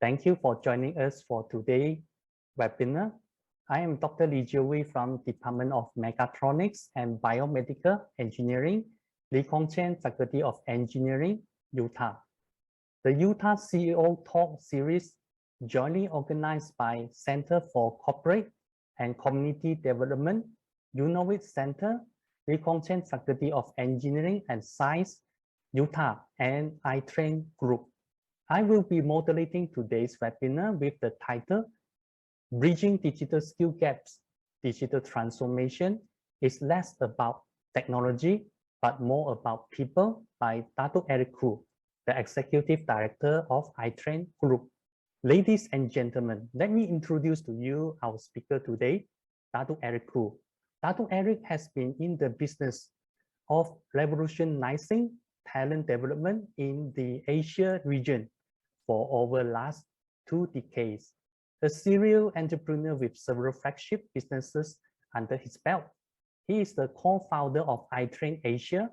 Thank you for joining us for today's webinar. I am Dr. Lee Jiu from Department of Mechatronics and Biomedical Engineering, Lee Kong Chen Faculty of Engineering, Utah. The Utah CEO Talk Series, jointly organized by Center for Corporate and Community Development, UNOVIT Center, Lee Kong Chen Faculty of Engineering and Science, Utah, and iTrain Group. I will be moderating today's webinar with the title, Bridging Digital Skill Gaps. Digital transformation is less about technology, but more about people, by Dato Eric Koo, the Executive Director of iTrain Group. Ladies and gentlemen, let me introduce to you our speaker today, Dato Eric Koo. Dato Eric has been in the business of revolutionizing talent development in the Asia region for over the last 2 decades. A serial entrepreneur with several flagship businesses under his belt. He is the co-founder of iTrain Asia,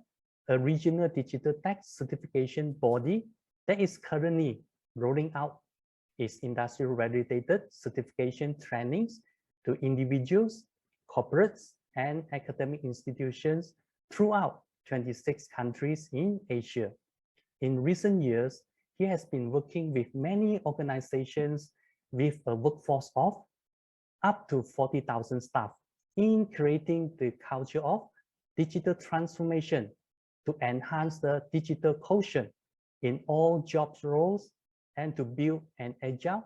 a regional digital tech certification body that is currently rolling out its industrial validated certification trainings to individuals, corporates, and academic institutions throughout 26 countries in Asia. In recent years, he has been working with many organizations with a workforce of up to 40,000 staff in creating the culture of digital transformation to enhance the digital quotient in all jobs roles and to build an agile,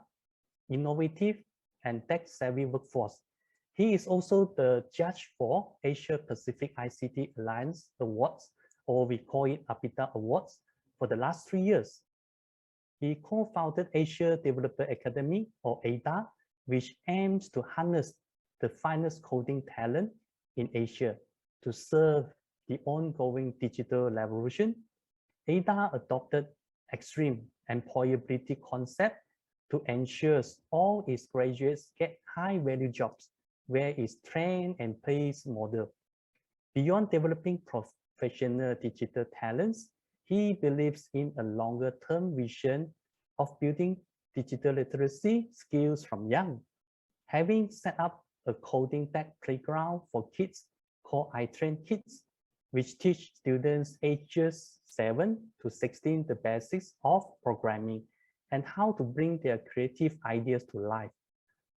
innovative, and tech-savvy workforce. He is also the judge for Asia Pacific ICT Alliance Awards, or we call it APITA Awards, for the last 3 years. He co-founded Asia Developer Academy, or ADA, which aims to harness the finest coding talent in Asia to serve the ongoing digital revolution. ADA adopted extreme employability concept to ensure all its graduates get high-value jobs where it's train and pays model. Beyond developing professional digital talents, he believes in a longer-term vision of building digital literacy skills from young. Having set up a coding tech playground for kids called iTrain Kids, which teach students ages 7 to 16 the basics of programming and how to bring their creative ideas to life.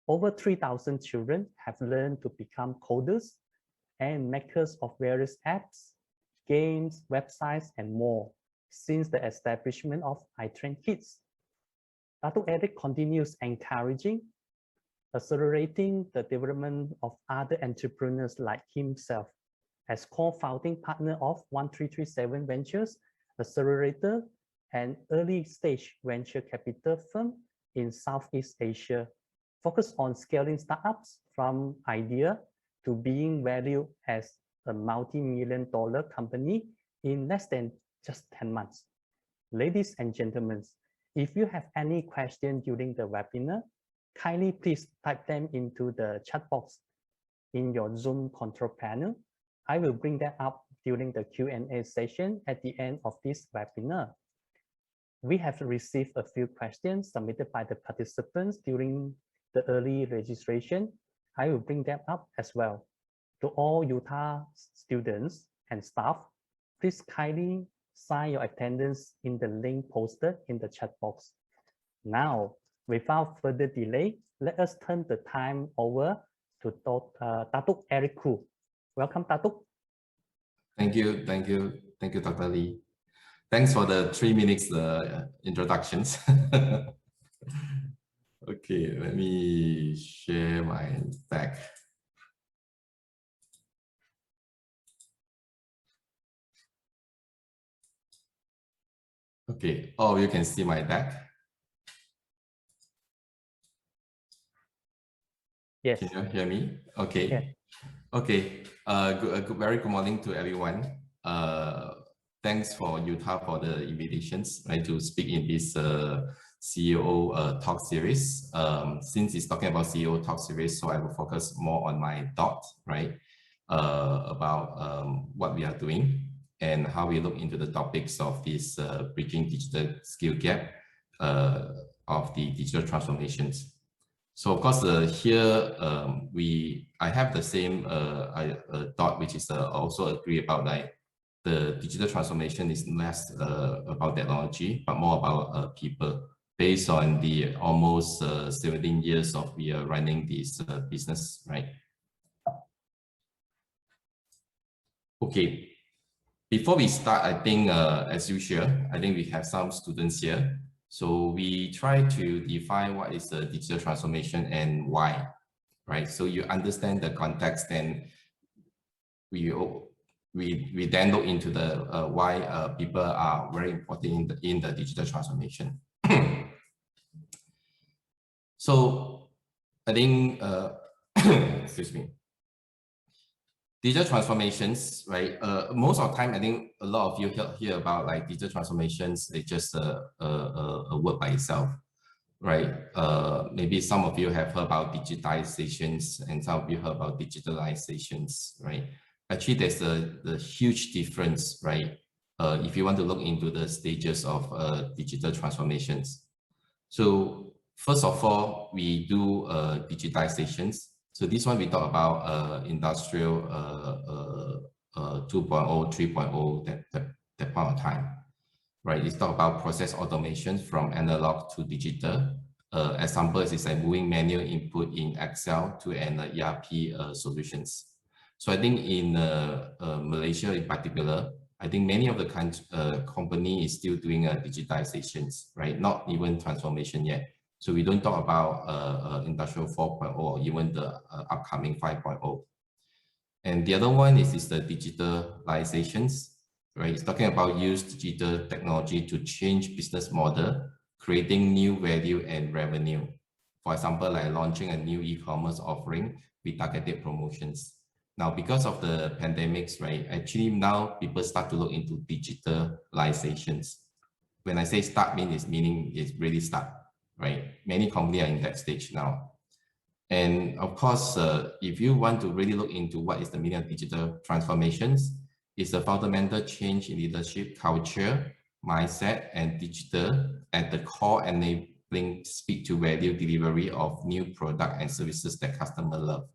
Over 3,000 children have learned to become coders and makers of various apps, games, websites, and more since the establishment of iTrain Kids. Dato Eric continues encouraging, accelerating the development of other entrepreneurs like himself as co-founding partner of 1337 Ventures, accelerator and early stage venture capital firm in Southeast Asia, focused on scaling startups from idea to being valued as a multi-million-dollar company in less than just 10 months. Ladies and gentlemen, if you have any questions during the webinar, kindly please type them into the chat box in your Zoom control panel. I will bring that up during the Q&A session at the end of this webinar. We have received a few questions submitted by the participants during the early registration. I will bring them up as well. To all Utah students and staff, please kindly sign your attendance in the link posted in the chat box. Now, without further delay, let us turn the time over to Dato Eric Koo. Welcome, Dato. Thank you, Dr. Lee. Thanks for the 3 minutes introductions. Okay, let me share my deck. Okay, oh, you can see my deck. Yes. Can you hear me? Okay. Yes. Okay. Very good morning to everyone. Thanks for Utah for the invitations, right, to speak in this CEO talk series. Since it's talking about CEO talk series, so I will focus more on my thought, right, about what we are doing and how we look into the topics of this bridging digital skill gap of the digital transformations. So of course, here I have the same thought, which is also agree about like the digital transformation is less about technology, but more about people, based on the almost 17 years of we are running this business, right? Okay, before we start, I think as usual, I think we have some students here. So we try to define what is the digital transformation and why, right? So you understand the context, and we then look into the why people are very important in the digital transformation. So I think, excuse me, digital transformations, right? Most of the time, I think a lot of you hear about like digital transformations. It's just a word by itself, right? Maybe some of you have heard about digitalizations, and some of you heard about digitalizations, right? Actually, there's a huge difference, right? If you want to look into the stages of digital transformations. So first of all, we do digitalizations. So this one we talk about industrial 2.0, 3.0, that point of time, right? It's talk about process automation from analog to digital. Examples is like moving manual input in Excel to an ERP solutions. So I think in Malaysia in particular, I think many of the company is still doing digitizations, right? Not even transformation yet. So we don't talk about industrial 4.0 or even the upcoming 5.0. And the other one is the digitalizations, right? It's talking about use digital technology to change business model, creating new value and revenue. For example, like launching a new e-commerce offering with targeted promotions. Now, because of the pandemics, right, actually now people start to look into digitalizations. When I say start, meaning it's really start, right? Many companies are in that stage now. And of course, if you want to really look into what is the meaning of digital transformations, it's a fundamental change in leadership, culture, mindset, and digital at the core, enabling speed to value delivery of new product and services that customer love,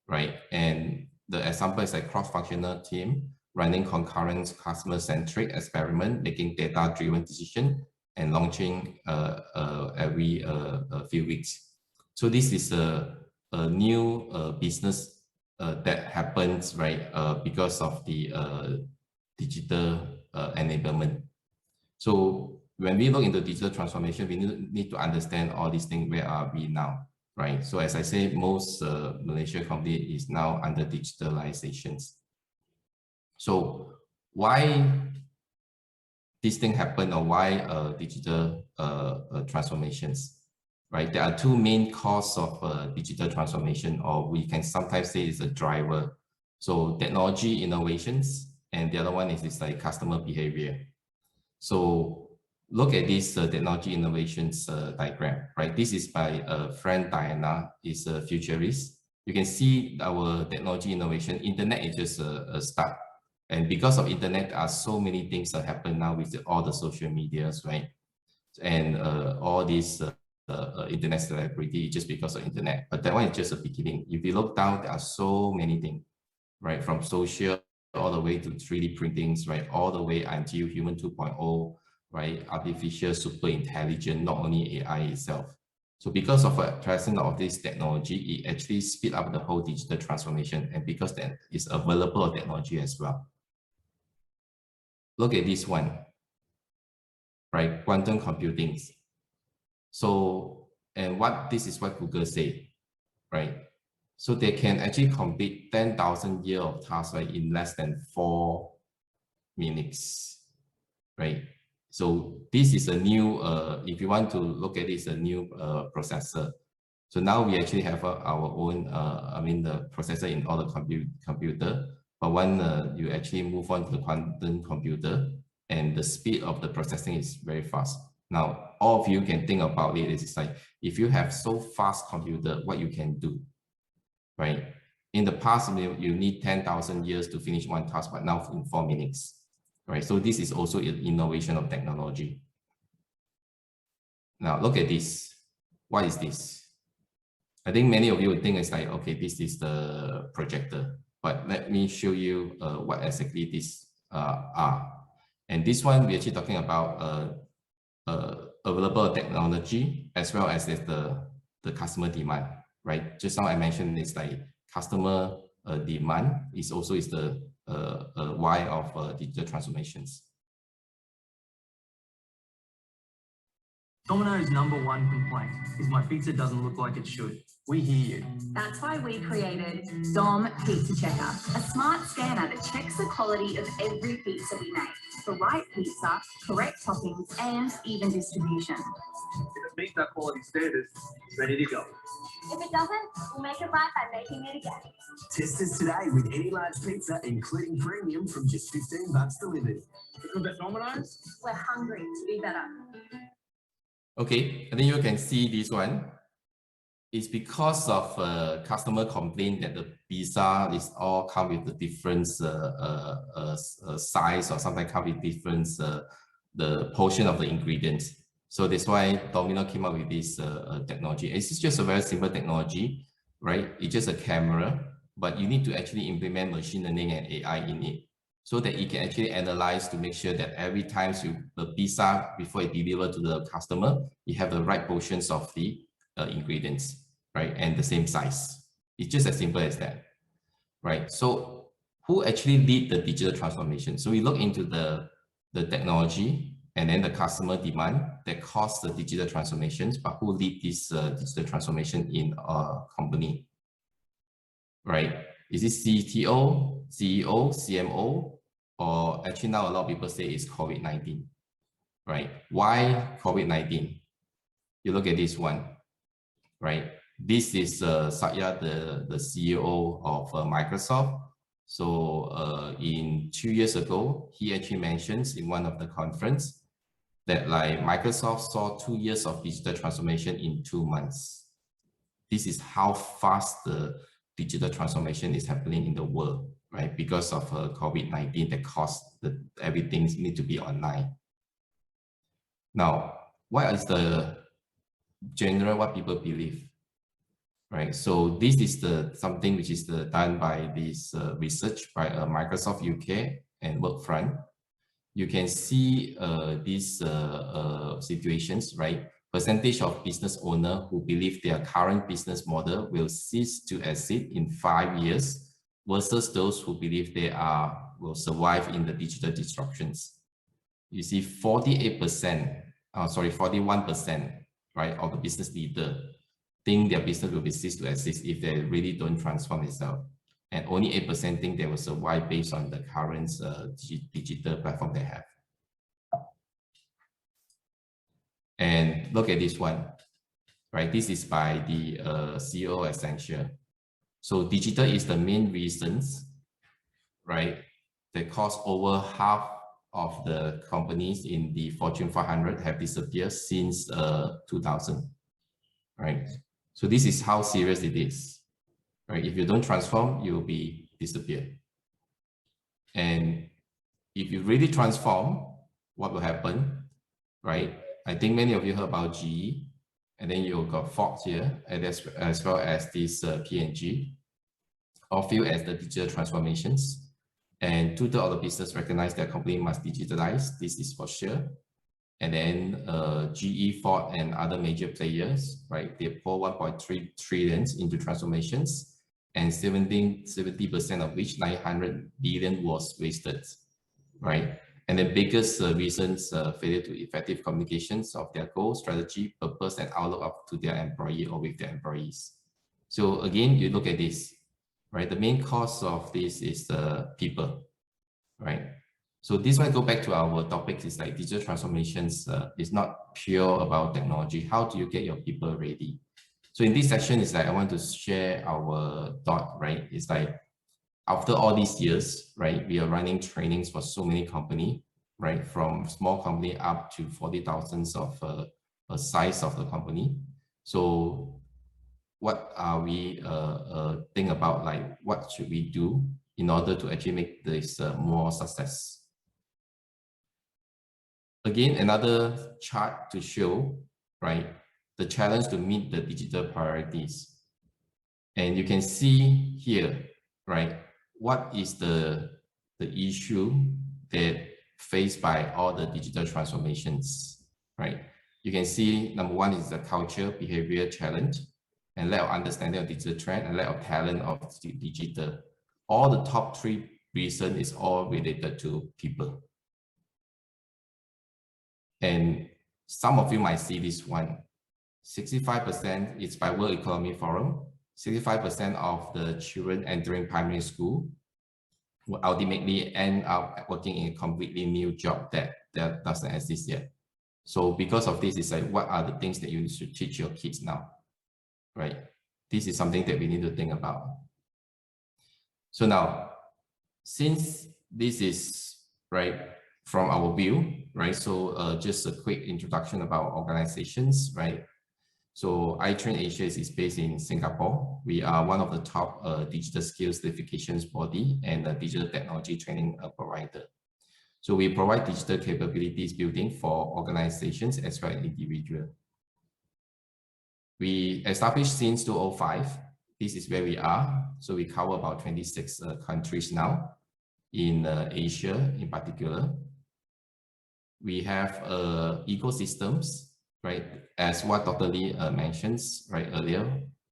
right? And the example is a cross-functional team running concurrent customer-centric experiment, making data-driven decision, and launching every few weeks. So this is a new business that happens, right, because of the digital enablement. So when we look into digital transformation, we need to understand all these things. Where are we now, right? So as I say, most Malaysia company is now under digitalizations. So why this thing happen, or why digital transformations? Right, there are two main causes of digital transformation, or we can sometimes say it's a driver. So technology innovations, and the other one is like customer behavior. So look at this technology innovations diagram, right? This is by friend Diana, is a futurist. You can see our technology innovation. Internet is just a start. And because of internet, there are so many things that happen now with all the social medias, right? And all these internet celebrity just because of internet, but that one is just a beginning. If you look down, there are so many things, right? From social all the way to 3D printings, right? All the way until human 2.0, right? Artificial super intelligence, not only AI itself. So because of the presence of this technology, it actually speed up the whole digital transformation, and because that is available technology as well. Look at this one, right? Quantum computing. So, and this is what Google say, right? So they can actually complete 10,000 years of tasks, right, in less than 4 minutes, right? So this is a new, if you want to look at this, a new processor. So now we actually have our own, the processor in all the computer, but when you actually move on to the quantum computer, and the speed of the processing is very fast. Now, all of you can think about it. It's like, if you have so fast computer, what you can do, right? In the past, you need 10,000 years to finish one task, but now in 4 minutes, right? So this is also an innovation of technology. Now look at this. What is this? I think many of you would think it's like, okay, this is the projector, but let me show you what exactly these are. And this one, we're actually talking about available technology as well as the customer demand, right? Just now I mentioned it's like customer demand is also the why of digital transformations. Domino's #1 complaint is my pizza doesn't look like it should. We hear you. That's why we created Dom Pizza Checker, a smart scanner that checks the quality of every pizza we make. The right pizza, correct toppings, and even distribution. If it meets our quality standards, it's ready to go. If it doesn't, we'll make it right by making it again. Test us today with any large pizza, including premium, from just $15 delivered. Because at Domino's, we're hungry to be better. Okay, I think you can see this one. It's because of customer complaint that the pizza is all come with the different size, or sometimes come with different the portion of the ingredients. So that's why Domino came up with this technology. It's just a very simple technology, right? It's just a camera, but you need to actually implement machine learning and AI in it, so that it can actually analyze to make sure that every time the pizza, before it delivered to the customer, you have the right portions of the ingredients, right? And the same size. It's just as simple as that, right? So who actually lead the digital transformation? So we look into the technology and then the customer demand that cause the digital transformations, but who lead this digital transformation in a company, right? Is it CTO, CEO, CMO? Or actually now a lot of people say it's COVID-19, right? Why COVID-19? You look at this one, right? This is Satya, the CEO of Microsoft. So in 2 years ago, he actually mentions in one of the conference that like Microsoft saw 2 years of digital transformation in 2 months. This is how fast the digital transformation is happening in the world, right? Because of COVID-19 that caused everything need to be online. Now, what is the general what people believe, right? So this is something which is done by this research by Microsoft UK and Workfront. You can see these situations, right? Percentage of business owners who believe their current business model will cease to exist in 5 years versus those who believe they will survive in the digital disruptions. You see 41%, right, of the business leader think their business will be cease to exist if they really don't transform itself. And only 8% think they will survive based on the current digital platform they have. And look at this one, right? This is by the CEO Accenture. So digital is the main reasons, right, that cause over half of the companies in the Fortune 500 have disappeared since 2000, right? So this is how serious it is, right? If you don't transform, you will be disappeared. And if you really transform, what will happen, right? I think many of you heard about GE, and then you got Fox here, and as well as this P&G, all feel as the digital transformations. And 2/3 of the business recognize their company must digitalize. This is for sure. And then GE, Ford, and other major players, right? They pour 1.3 trillion into transformations, and 70% of which 900 billion was wasted, right? And the biggest reasons failure to effective communications of their goal, strategy, purpose, and outlook up to their employee or with their employees. So again, you look at this, right? The main cause of this is the people, right? So this one go back to our topic is like digital transformations is not pure about technology. How do you get your people ready? So in this section is like I want to share our thought, right? It's like after all these years, right, we are running trainings for so many companies, right, from small company up to 40,000 of a size of the company. So what are we think about, like what should we do in order to actually make this more success? Again, another chart to show right, the challenge to meet the digital priorities. And you can see here, right, what is the issue that faced by all the digital transformations, right? You can see number one is the culture behavior challenge and lack of understanding of digital trend and lack of talent of digital. All the top three reasons is all related to people. And some of you might see this one. 65% is by World Economic Forum. 65% of the children entering primary school will ultimately end up working in a completely new job that doesn't exist yet. So because of this, it's like, what are the things that you need to teach your kids now, right? This is something that we need to think about. So now, since this is, right, from our view, right? So just a quick introduction about organizations, right? So iTrain Asia is based in Singapore. We are one of the top digital skills certifications body and a digital technology training provider. So we provide digital capabilities building for organizations as well as individuals. We established since 2005. This is where we are. So we cover about 26 countries now in Asia in particular. We have ecosystems, right? As what Dr. Lee mentions right earlier,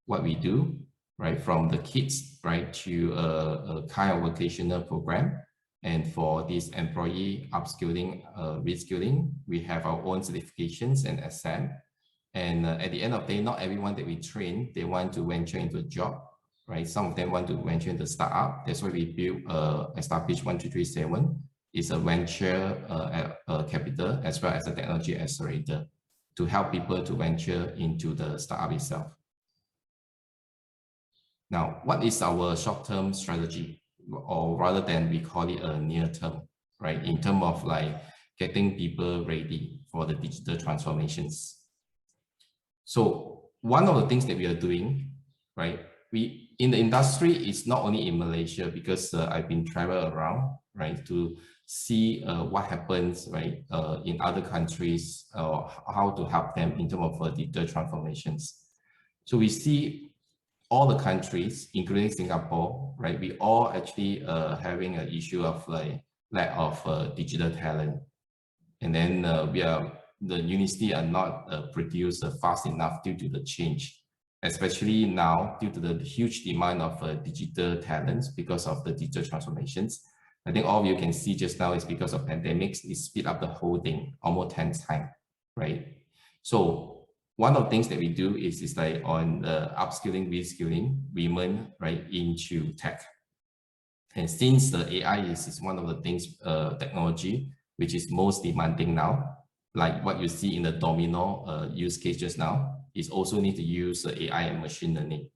what we do, right? From the kids, right, to a kind of vocational program. And for this employee upskilling, reskilling, we have our own certifications and exam. And at the end of the day, not everyone that we train, they want to venture into a job, right? Some of them want to venture into startup. That's why we built established 1237. It's a venture capital as well as a technology accelerator to help people to venture into the startup itself. Now, what is our short-term strategy? Or rather than we call it a near-term, right? In terms of like getting people ready for the digital transformations. So one of the things that we are doing, right? We in the industry, it's not only in Malaysia because I've been traveling around, right, to see what happens, right, in other countries, how to help them in terms of digital transformations. So we see all the countries, including Singapore, right, we all actually having an issue of like lack of digital talent, and then the university are not produced fast enough due to the change, especially now due to the huge demand of digital talents because of the digital transformations. I think all of you can see just now is because of pandemics, it speed up the whole thing almost 10 times, right? So one of the things that we do is like on the upskilling, reskilling women, right, into tech. And since the AI is one of the things, technology, which is most demanding now, like what you see in the domino use case just now, is also need to use AI and machine learning,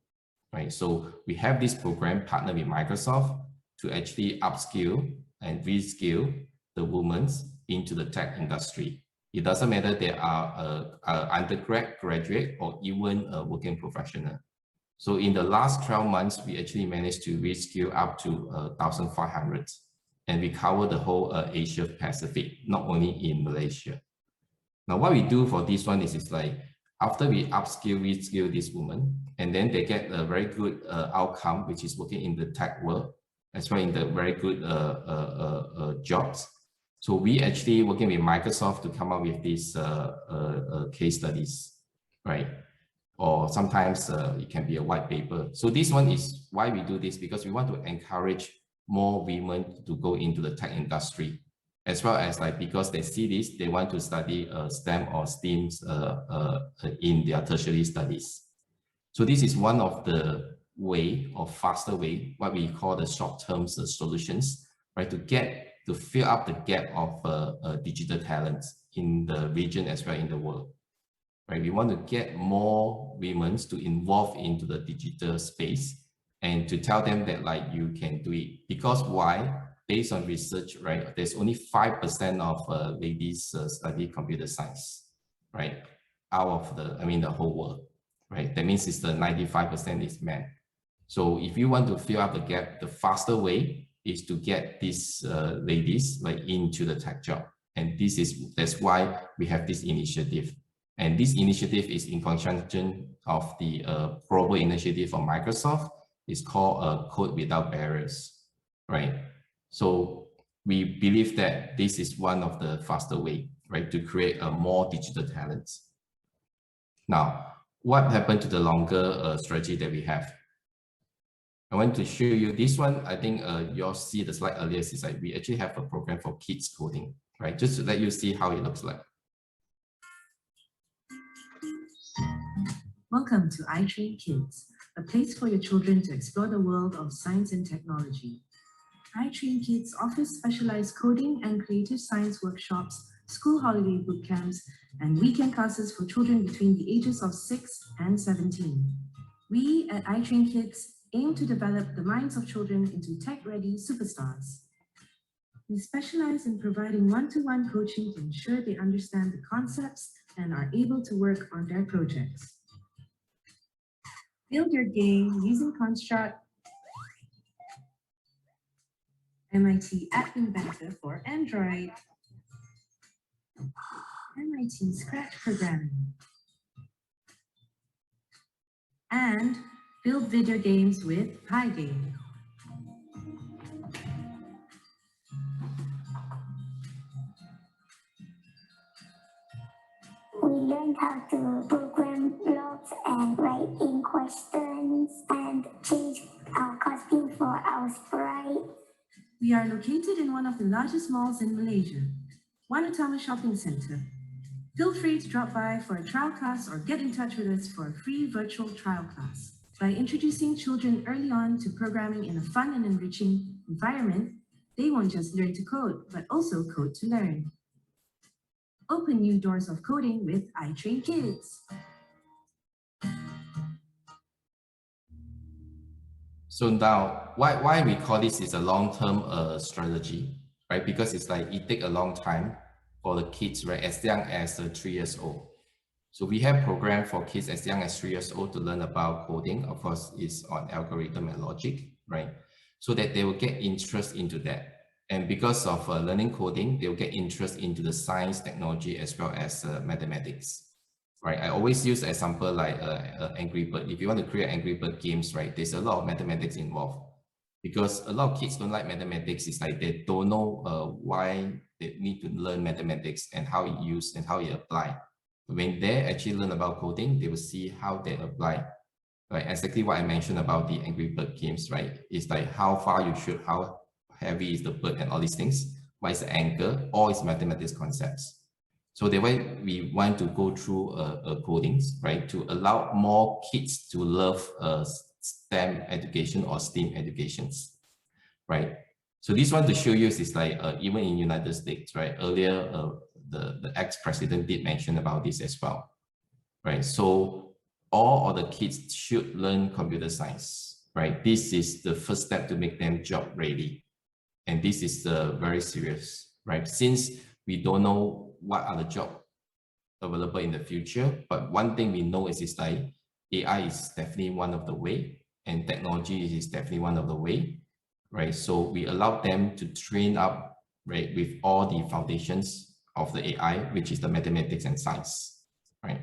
right? So we have this program partnered with Microsoft to actually upskill and reskill the women into the tech industry. It doesn't matter they are undergrad, graduate, or even a working professional. So in the last 12 months, we actually managed to reskill up to 1,500. And we cover the whole Asia Pacific, not only in Malaysia. Now, what we do for this one is like, after we upskill, reskill this woman, and then they get a very good outcome, which is working in the tech world, as well in the very good jobs. So we actually working with Microsoft to come up with these case studies, right? Or sometimes it can be a white paper. So this one is why we do this, because we want to encourage more women to go into the tech industry, as well as like, because they see this, they want to study STEM or STEAMs in their tertiary studies. So this is one of the way or faster way, what we call the short-term solutions, right? To fill up the gap of digital talents in the region as well in the world, right? We want to get more women to involve into the digital space and to tell them that like you can do it. Because why? Based on research, right? There's only 5% of ladies study computer science, right? Out of the whole world, right? That means it's the 95% is men. So if you want to fill up the gap, the faster way is to get these ladies like into the tech job. And that's why we have this initiative. And this initiative is in conjunction of the global initiative from Microsoft. It's called Code Without Barriers, right? So we believe that this is one of the faster way, right, to create a more digital talents. Now, what happened to the longer strategy that we have? I want to show you this one. I think you all see the slide earlier. Is like we actually have a program for kids coding, right? Just to let you see how it looks like. Welcome to iTrain Kids, a place for your children to explore the world of science and technology. iTrain Kids offers specialized coding and creative science workshops, school holiday boot camps, and weekend classes for children between the ages of 6 and 17. We at iTrain Kids aim to develop the minds of children into tech-ready superstars. We specialize in providing one-to-one coaching to ensure they understand the concepts and are able to work on their projects. Build your game using Construct, MIT App Inventor for Android, MIT Scratch Programming, and build video games with Pygame. We learned how to program blocks and write in questions and change our costume for our sprite. We are located in one of the largest malls in Malaysia, Wanatama Shopping Center. Feel free to drop by for a trial class or get in touch with us for a free virtual trial class. By introducing children early on to programming in a fun and enriching environment, they won't just learn to code, but also code to learn. Open new doors of coding with iTrain Kids. So now, why we call this is a long-term strategy, right? Because it's like it takes a long time for the kids, right, as young as 3 years old. So we have program for kids as young as 3 years old to learn about coding. Of course, it's on algorithm and logic, right? So that they will get interest into that. And because of learning coding, they'll get interest into the science, technology, as well as mathematics, right? I always use example like Angry Bird. If you want to create Angry Bird games, right, there's a lot of mathematics involved. Because a lot of kids don't like mathematics. It's like they don't know why they need to learn mathematics and how it used and how it apply. When they actually learn about coding, they will see how they apply. Right, exactly what I mentioned about the Angry Bird games, right? It's like how far you shoot, how heavy is the bird and all these things. What is the anchor? All is mathematics concepts. So the way we want to go through codings, right, to allow more kids to love STEM education or STEAM educations, right? So this one to show you is like even in United States, right? Earlier, the ex-president did mention about this as well, right? So all of the kids should learn computer science, right? This is the first step to make them job ready. And this is very serious, right? Since we don't know what are the jobs available in the future, but one thing we know is like AI is definitely one of the way, and technology is definitely one of the way, right? So we allow them to train up, right, with all the foundations of the AI, which is the mathematics and science, right?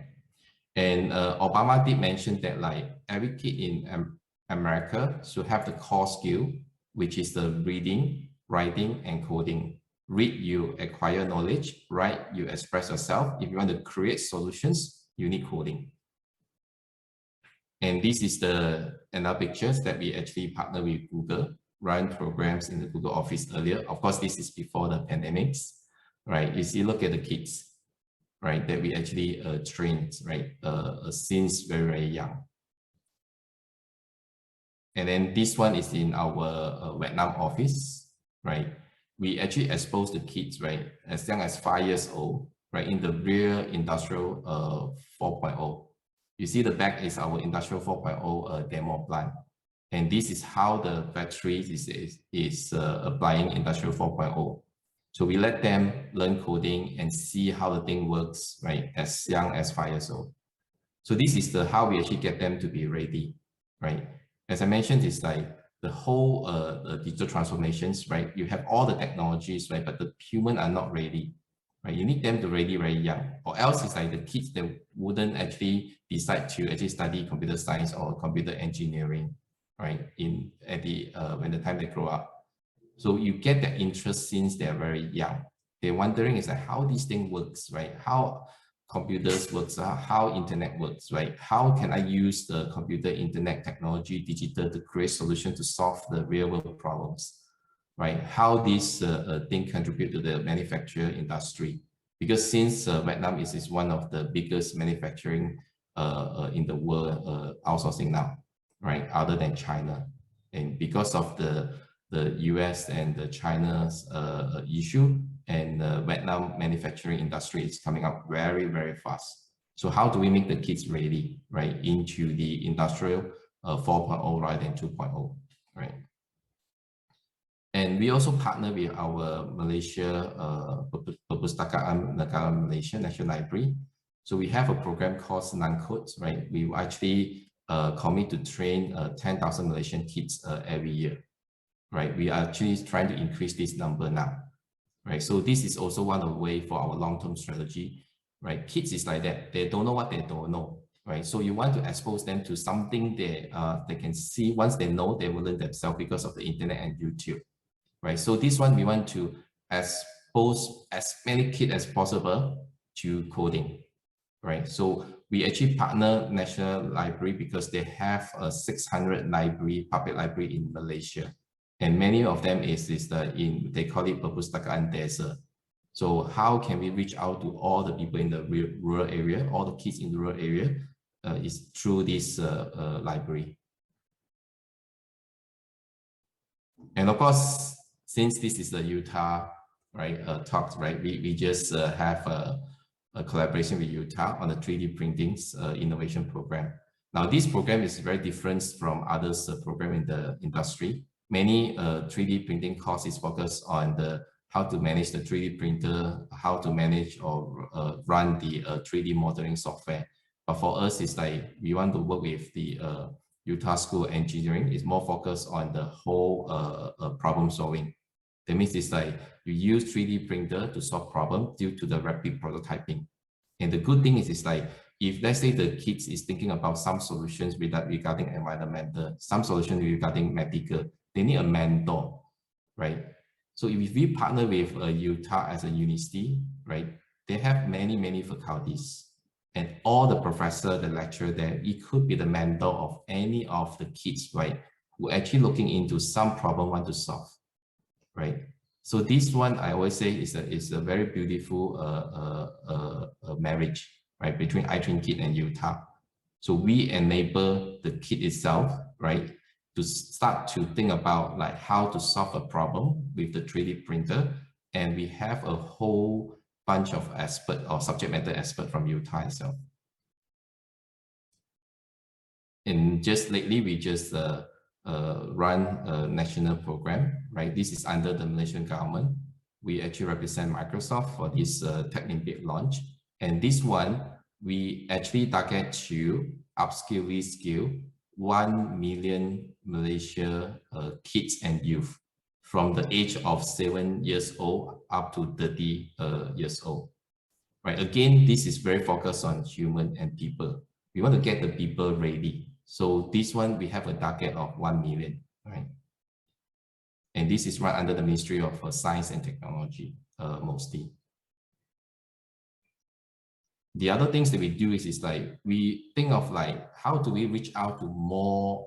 And Obama did mention that like every kid in America should have the core skill, which is the reading, writing, and coding. Read, you acquire knowledge. Write, you express yourself. If you want to create solutions, you need coding. And this is another pictures that we actually partner with Google, run programs in the Google Office earlier. Of course, this is before the pandemics, right? You see, look at the kids, right, that we actually trained, right, since very, very young. And then this one is in our Vietnam office, right? We actually expose the kids, right, as young as 5 years old, right, in the real industrial 4.0. You see the back is our industrial 4.0 demo plant. And this is how the factory is applying industrial 4.0. So we let them learn coding and see how the thing works, right, as young as 5 years old. So this is how we actually get them to be ready, right? As I mentioned, it's like the whole the digital transformations, right? You have all the technologies, right? But the human are not ready, right? You need them to ready very young, or else it's like the kids that wouldn't actually decide to actually study computer science or computer engineering, right? When the time they grow up. So you get that interest since they're very young. They're wondering is like how this thing works, right? How computers works, how internet works, right? How can I use the computer, internet, technology, digital to create solutions to solve the real world problems, right? How this thing contribute to the manufacturing industry. Because since Vietnam is one of the biggest manufacturing in the world outsourcing now, right? Other than China. And because of the US and the China's issue, and Vietnam manufacturing industry is coming up very, very fast. So how do we make the kids ready, right, into the industrial 4.0 rather than 2.0, right? And we also partner with our Malaysia, Perpustakaan Negara Malaysia National Library. So we have a program called Senang Codes, right? We actually commit to train 10,000 Malaysian kids every year, right? We are actually trying to increase this number now. Right, so this is also one of the way for our long-term strategy, right? Kids is like that; they don't know what they don't know, right? So you want to expose them to something they can see. Once they know, they will learn themselves because of the internet and YouTube, right? So this one we want to expose as many kids as possible to coding, right? So we actually partner National Library because they have a 600 public library in Malaysia. And many of them they call it Perpustakaan Desa. So how can we reach out to all the people in the rural area, all the kids in the rural area, is through this library. And of course, since this is the Utah, right, talks, right, we just have a collaboration with Utah on the 3D printings innovation program. Now, this program is very different from others program in the industry. Many 3D printing courses focus on how to manage the 3D printer, how to manage or run the 3D modeling software. But for us, it's like we want to work with the Utah School of Engineering. It's more focused on the whole problem solving. That means it's like you use 3D printer to solve problems due to the rapid prototyping. And the good thing is, it's like if let's say the kids is thinking about some solutions regarding environmental, some solutions regarding medical, they need a mentor, right? So if we partner with Utah as a university, right, they have many faculties, and all the professor, the lecturer there, it could be the mentor of any of the kids, right, who actually looking into some problem want to solve, right? So this one I always say is a very beautiful marriage, right, between iTrain Kid and Utah. So we enable the kid itself, right, to start to think about like how to solve a problem with the 3D printer. And we have a whole bunch of expert or subject matter expert from Utah itself. And just lately, we just run a national program, right? This is under the Malaysian government. We actually represent Microsoft for this Technic launch. And this one, we actually target to upskill, reskill 1 million Malaysia kids and youth from the age of 7 years old up to 30 years old. Right? Again, this is very focused on human and people. We want to get the people ready. So this one, we have a target of 1 million, right? And this is run under the Ministry of Science and Technology, mostly. The other things that we do is like, we think of like, how do we reach out to more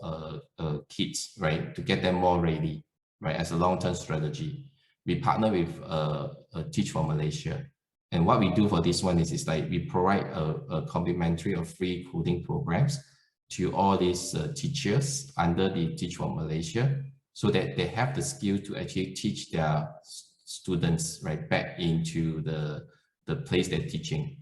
kids, right? To get them more ready, right? As a long-term strategy. We partner with Teach for Malaysia. And what we do for this one is like, we provide a complimentary or free coding programs to all these teachers under the Teach for Malaysia, so that they have the skill to actually teach their students, right, back into the place they're teaching.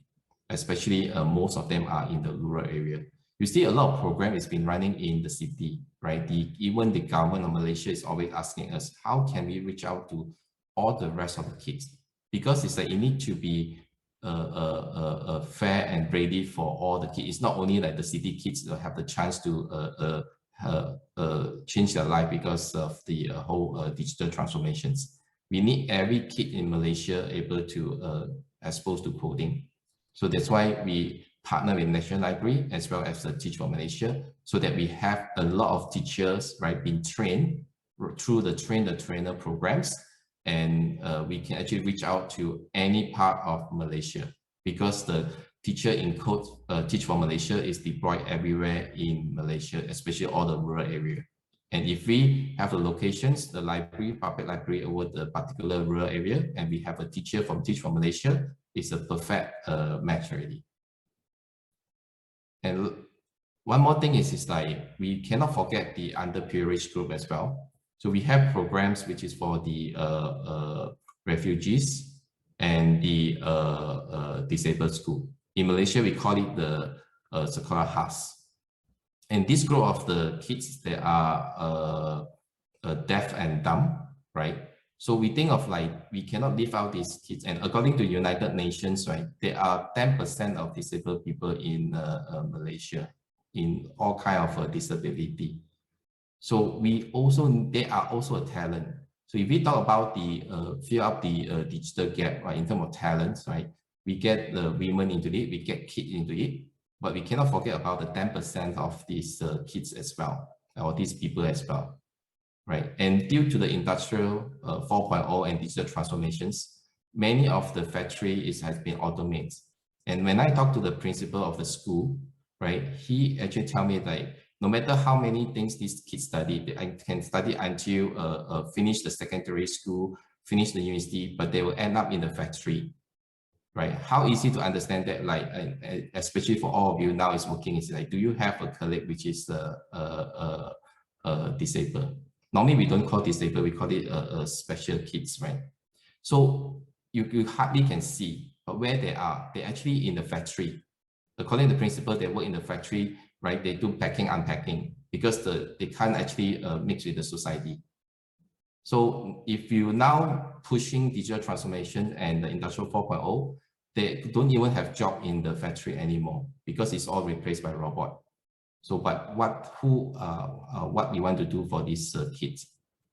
Especially most of them are in the rural area. You see a lot of program is been running in the city, right? Even the government of Malaysia is always asking us, how can we reach out to all the rest of the kids? Because it's like, it need to be fair and ready for all the kids. It's not only like the city kids that have the chance to change their life because of the whole digital transformations. We need every kid in Malaysia able to exposed to coding. So that's why we partner with National Library as well as the Teach for Malaysia, so that we have a lot of teachers, right, being trained through the train the trainer programs, and we can actually reach out to any part of Malaysia, because the teacher in code Teach for Malaysia is deployed everywhere in Malaysia, especially all the rural area. And if we have the locations, the library, public library over the particular rural area, and we have a teacher from Teach for Malaysia, it's a perfect match already. And one more thing is like, we cannot forget the underprivileged group as well. So we have programs which is for the refugees and the disabled school. In Malaysia, we call it the Sekolah Khas. And this group of the kids, they are deaf and dumb, right? So we think of like, we cannot leave out these kids. And according to United Nations, right, there are 10% of disabled people in Malaysia in all kind of disability. So they are also a talent. So if we talk about the fill up the digital gap, right, in terms of talents, right, we get the women into it, we get kids into it, but we cannot forget about the 10% of these kids as well, or these people as well, right? And due to the industrial 4.0 and digital transformations, many of the factory has been automated. And when I talk to the principal of the school, right, he actually tell me like, no matter how many things these kids study, they can study until finish the secondary school, finish the university, but they will end up in the factory, right? How easy to understand that, like, especially for all of you now is working, is like, do you have a colleague which is disabled? Normally we don't call disabled, we call it special kids, right? So you hardly can see, but where they are, they're actually in the factory. According to the principal, they work in the factory, right? They do packing, unpacking, because they can't actually mix with the society. So if you now pushing digital transformation and the industrial 4.0, they don't even have job in the factory anymore, because it's all replaced by robot. So, but what we want to do for these kids?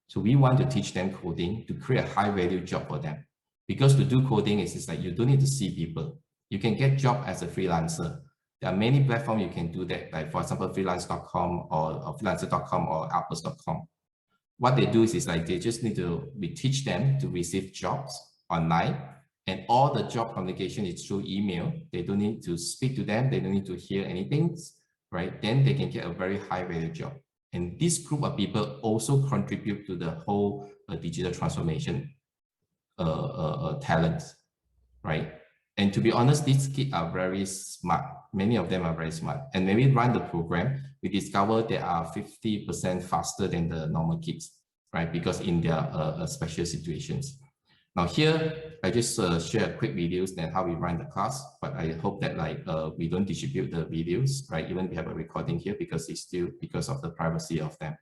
So we want to teach them coding to create a high value job for them, because to do coding is like, you don't need to see people. You can get job as a freelancer. There are many platforms you can do that, like for example, freelance.com or freelancer.com or outpost.com. What they do is like, they just need to, we teach them to receive jobs online, and all the job communication is through email. They don't need to speak to them. They don't need to hear anything, right? Then they can get a very high value job. And this group of people also contribute to the whole digital transformation talent, right? And to be honest, these kids are very smart. Many of them are very smart. And when we run the program, we discover they are 50% faster than the normal kids, right? Because in their special situations. Now here, I just share quick videos and how we run the class, but I hope that like we don't distribute the videos, right? Even we have a recording here, because it's still because of the privacy of them.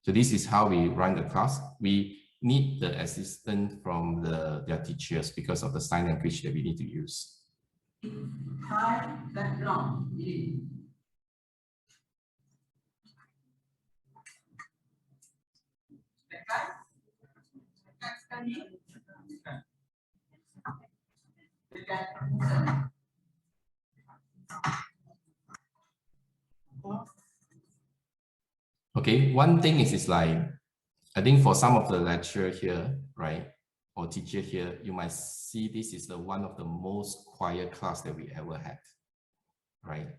So this is how we run the class. We need the assistance from their teachers because of the sign language that we need to use. High background. Okay, one thing is like, I think for some of the lecturer here, right, or teacher here, you might see this is the one of the most quiet class that we ever had, right?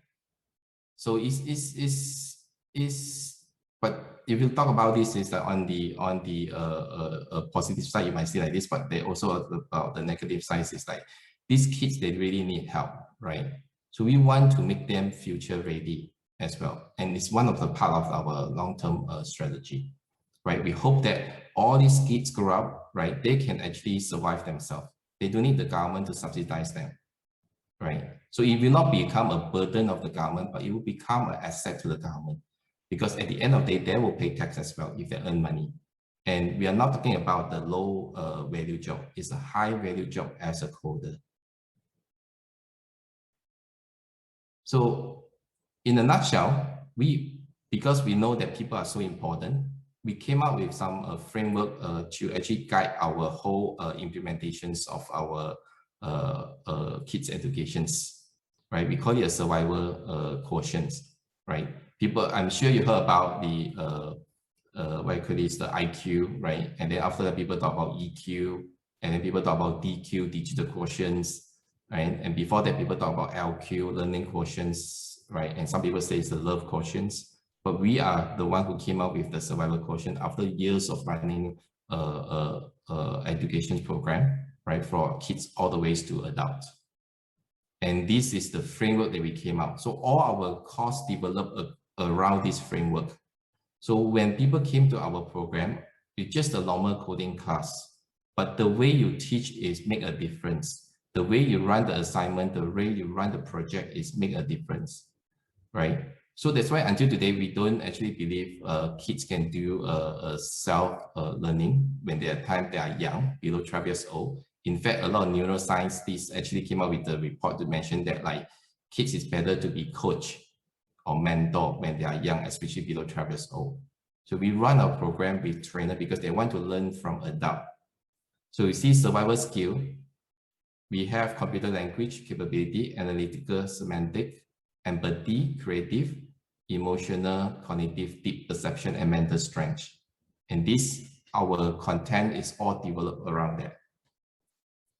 So but if you talk about this, is that on the positive side, you might see like this, but they also about the negative side is like, these kids, they really need help, right? So we want to make them future ready as well. And it's one of the part of our long-term strategy, right? We hope that all these kids grow up, right? They can actually survive themselves. They don't need the government to subsidize them, right? So it will not become a burden of the government, but it will become an asset to the government. Because at the end of the day, they will pay tax as well if they earn money. And we are not talking about the low value job. It's a high value job as a coder. So in a nutshell, because we know that people are so important, we came up with some framework to actually guide our whole implementations of our kids' educations, right? We call it a survival quotient, right? People, I'm sure you heard about the what you call this, the IQ, right? And then after that, people talk about EQ, and then people talk about DQ, digital quotients, right? And before that, people talk about LQ, learning quotients, right? And some people say it's the love quotients. But we are the one who came up with the survival quotient after years of running education program, right, for kids all the ways to adult. And this is the framework that we came out. So all our course developed around this framework. So when people came to our program, it's just a normal coding class, but the way you teach is make a difference. The way you run the assignment, the way you run the project is make a difference, right? So that's why until today, we don't actually believe kids can do self-learning when they are young, below 12 years old. In fact, a lot of neuroscientists actually came up with a report to mention that like kids is better to be coached or mentor when they are young, especially below 12 years old. So we run our program with trainer because they want to learn from adult. So you see survival skill, we have computer language capability, analytical, semantic, empathy, creative, emotional, cognitive, deep perception, and mental strength. And this, our content is all developed around that.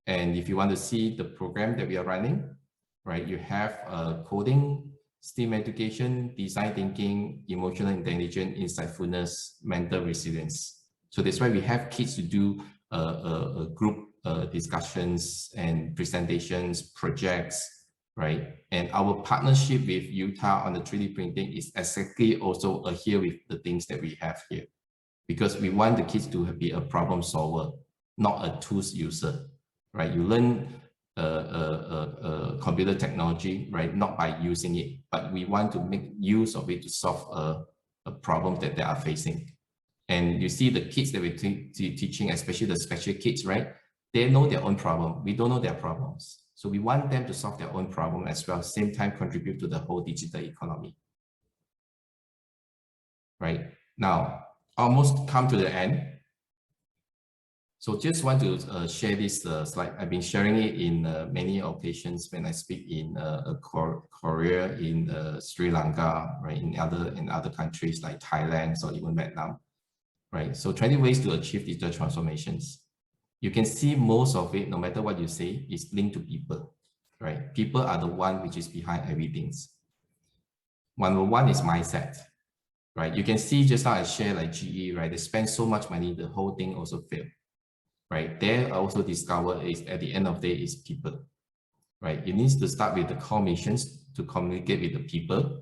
And if you want to see the program that we are running, right, you have coding, STEAM education, design thinking, emotional intelligence, insightfulness, mental resilience. So that's why we have kids to do group discussions and presentations, projects, right? And our partnership with Utah on the 3D printing is exactly also adhere with the things that we have here, because we want the kids to be a problem solver, not a tools user, right? You learn computer technology, right? Not by using it, but we want to make use of it to solve a problem that they are facing. And you see the kids that we're teaching, especially the special kids, right? They know their own problem. We don't know their problems. So we want them to solve their own problem as well, same time contribute to the whole digital economy. Right? Now, almost come to the end. So just want to share this slide. I've been sharing it in many occasions when I speak in Korea, in Sri Lanka, right? In other countries like Thailand or even Vietnam, right? So 20 ways to achieve digital transformations. You can see most of it, no matter what you say, is linked to people, right? People are the one which is behind everything. Number one is mindset, right? You can see just now I share like GE, right? They spend so much money, the whole thing also failed. Right, they also discover is at the end of the day is people, right? You need to start with the core missions to communicate with the people,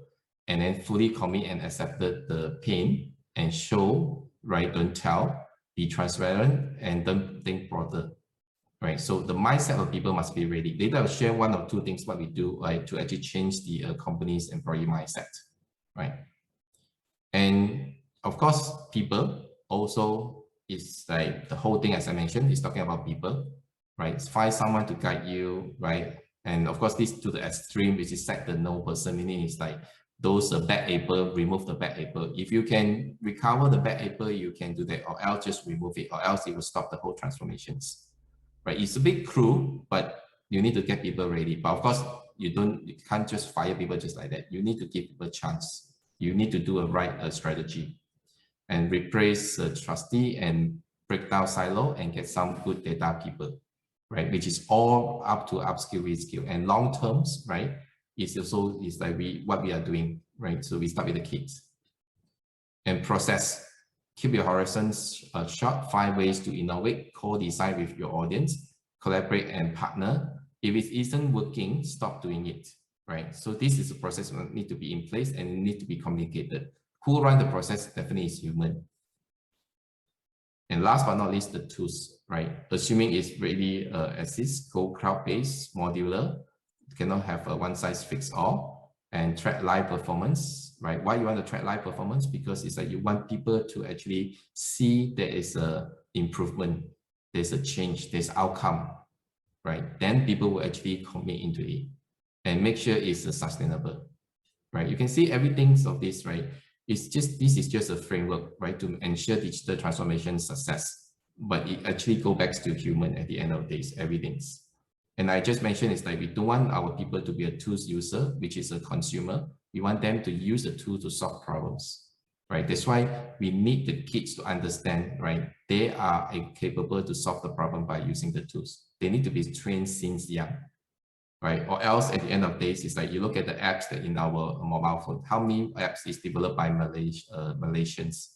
and then fully commit and accept the pain and show, right? Don't tell, be transparent, and don't think broader, right? So the mindset of people must be ready. Later I'll share one or two things what we do, right, to actually change the company's employee mindset, right? And of course, people also. It's like the whole thing, as I mentioned, is talking about people, right? Find someone to guide you, right? And of course, this to the extreme, which is set the no person, meaning it's like those bad apple, remove the bad apple. If you can recover the bad apple, you can do that, or else just remove it, or else it will stop the whole transformations, right? It's a bit cruel, but you need to get people ready. But of course, you can't just fire people just like that. You need to give people a chance. You need to do a right strategy. And replace trustee and break down silo and get some good data people, right? Which is all up to upskill, reskill, and long terms, right? It's also like what we are doing, right? So we start with the kids and process. Keep your horizons short. 5 ways to innovate. Co-design with your audience. Collaborate and partner. If it isn't working, stop doing it, right? So this is a process that need to be in place and it need to be communicated. Who run the process definitely is human. And last but not least, the tools, right? Assuming it's really exists, go cloud-based, modular, cannot have a one-size-fits-all, and track live performance, right? Why you want to track live performance? Because it's like you want people to actually see there is a improvement, there's a change, there's outcome, right? Then people will actually commit into it and make sure it's sustainable, right? You can see everything of this, right? This is just a framework, right, to ensure digital transformation success. But it actually goes back to human at the end of the day, everything's. And I just mentioned it's like we don't want our people to be a tools user, which is a consumer. We want them to use the tool to solve problems, right? That's why we need the kids to understand, right? They are capable to solve the problem by using the tools. They need to be trained since young, right? Or else at the end of days, it's like you look at the apps that in our mobile phone, how many apps is developed by Malaysians,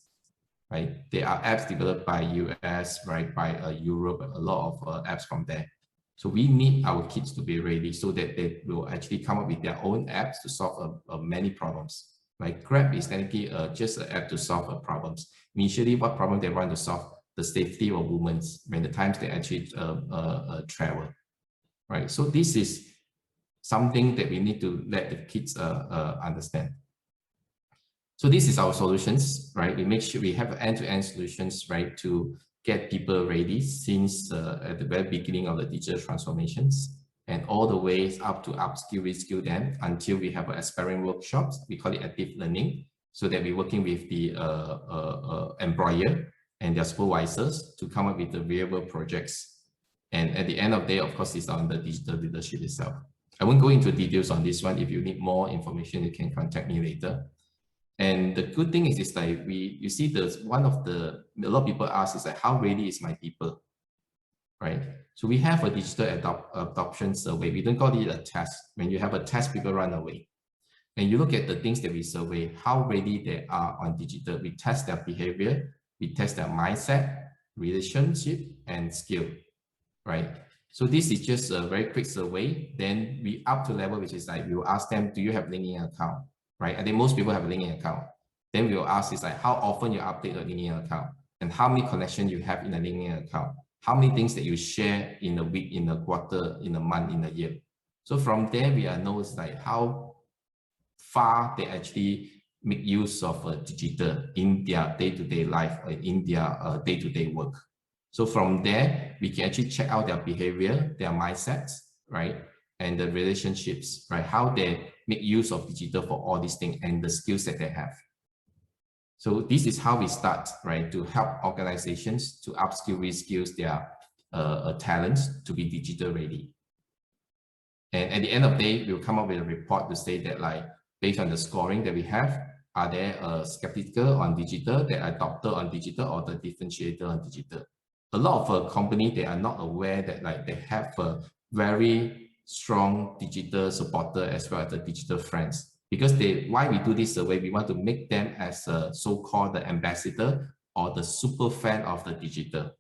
right? There are apps developed by US, right? By Europe, a lot of apps from there. So we need our kids to be ready so that they will actually come up with their own apps to solve many problems. Like Grab is technically just an app to solve problems. Initially, what problem they want to solve? The safety of women when the times they actually travel, right? So this is something that we need to let the kids understand. So this is our solutions, right? We make sure we have end-to-end solutions, right, to get people ready since at the very beginning of the digital transformations and all the way up to upskill, reskill them until we have experiment workshops. We call it active learning, so that we're working with the employer and their supervisors to come up with the real-world projects. And at the end of the day, of course, it's on the digital leadership itself. I won't go into details on this one. If you need more information, you can contact me later. And the good thing is like you see a lot of people ask is like, how ready is my people, right? So we have a digital adoption survey. We don't call it a test. When you have a test, people run away. And you look at the things that we survey, how ready they are on digital. We test their behavior, we test their mindset, relationship, and skill, right? So this is just a very quick survey. Then we up to level, which is like, we will ask them, do you have LinkedIn account? Right? I think most people have a LinkedIn account. Then we will ask is like how often you update your LinkedIn account and how many connections you have in a LinkedIn account, how many things that you share in a week, in a quarter, in a month, in a year. So from there, we know like how far they actually make use of digital in their day-to-day life, in their day-to-day work. So from there, we can actually check out their behavior, their mindsets, right? And the relationships, right? How they make use of digital for all these things and the skills that they have. So this is how we start, right? To help organizations to upskill, reskill their talents to be digital ready. And at the end of the day, we'll come up with a report to say that like, based on the scoring that we have, are they skeptical on digital, they are adopter on digital or the differentiator on digital? A lot of companies, they are not aware that like they have a very strong digital supporter as well as the digital friends, because why we do this survey, we want to make them as a so-called the ambassador or the super fan of the digital,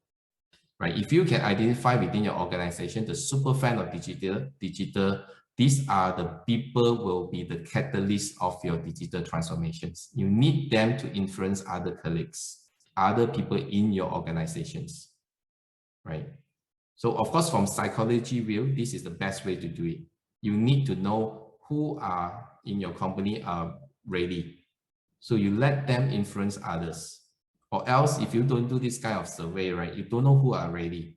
right? If you can identify within your organization the super fan of digital, these are the people will be the catalyst of your digital transformations. You need them to influence other colleagues, other people in your organizations, right? So of course, from psychology view, this is the best way to do it. You need to know who are in your company are ready. So you let them influence others. Or else if you don't do this kind of survey, right, you don't know who are ready,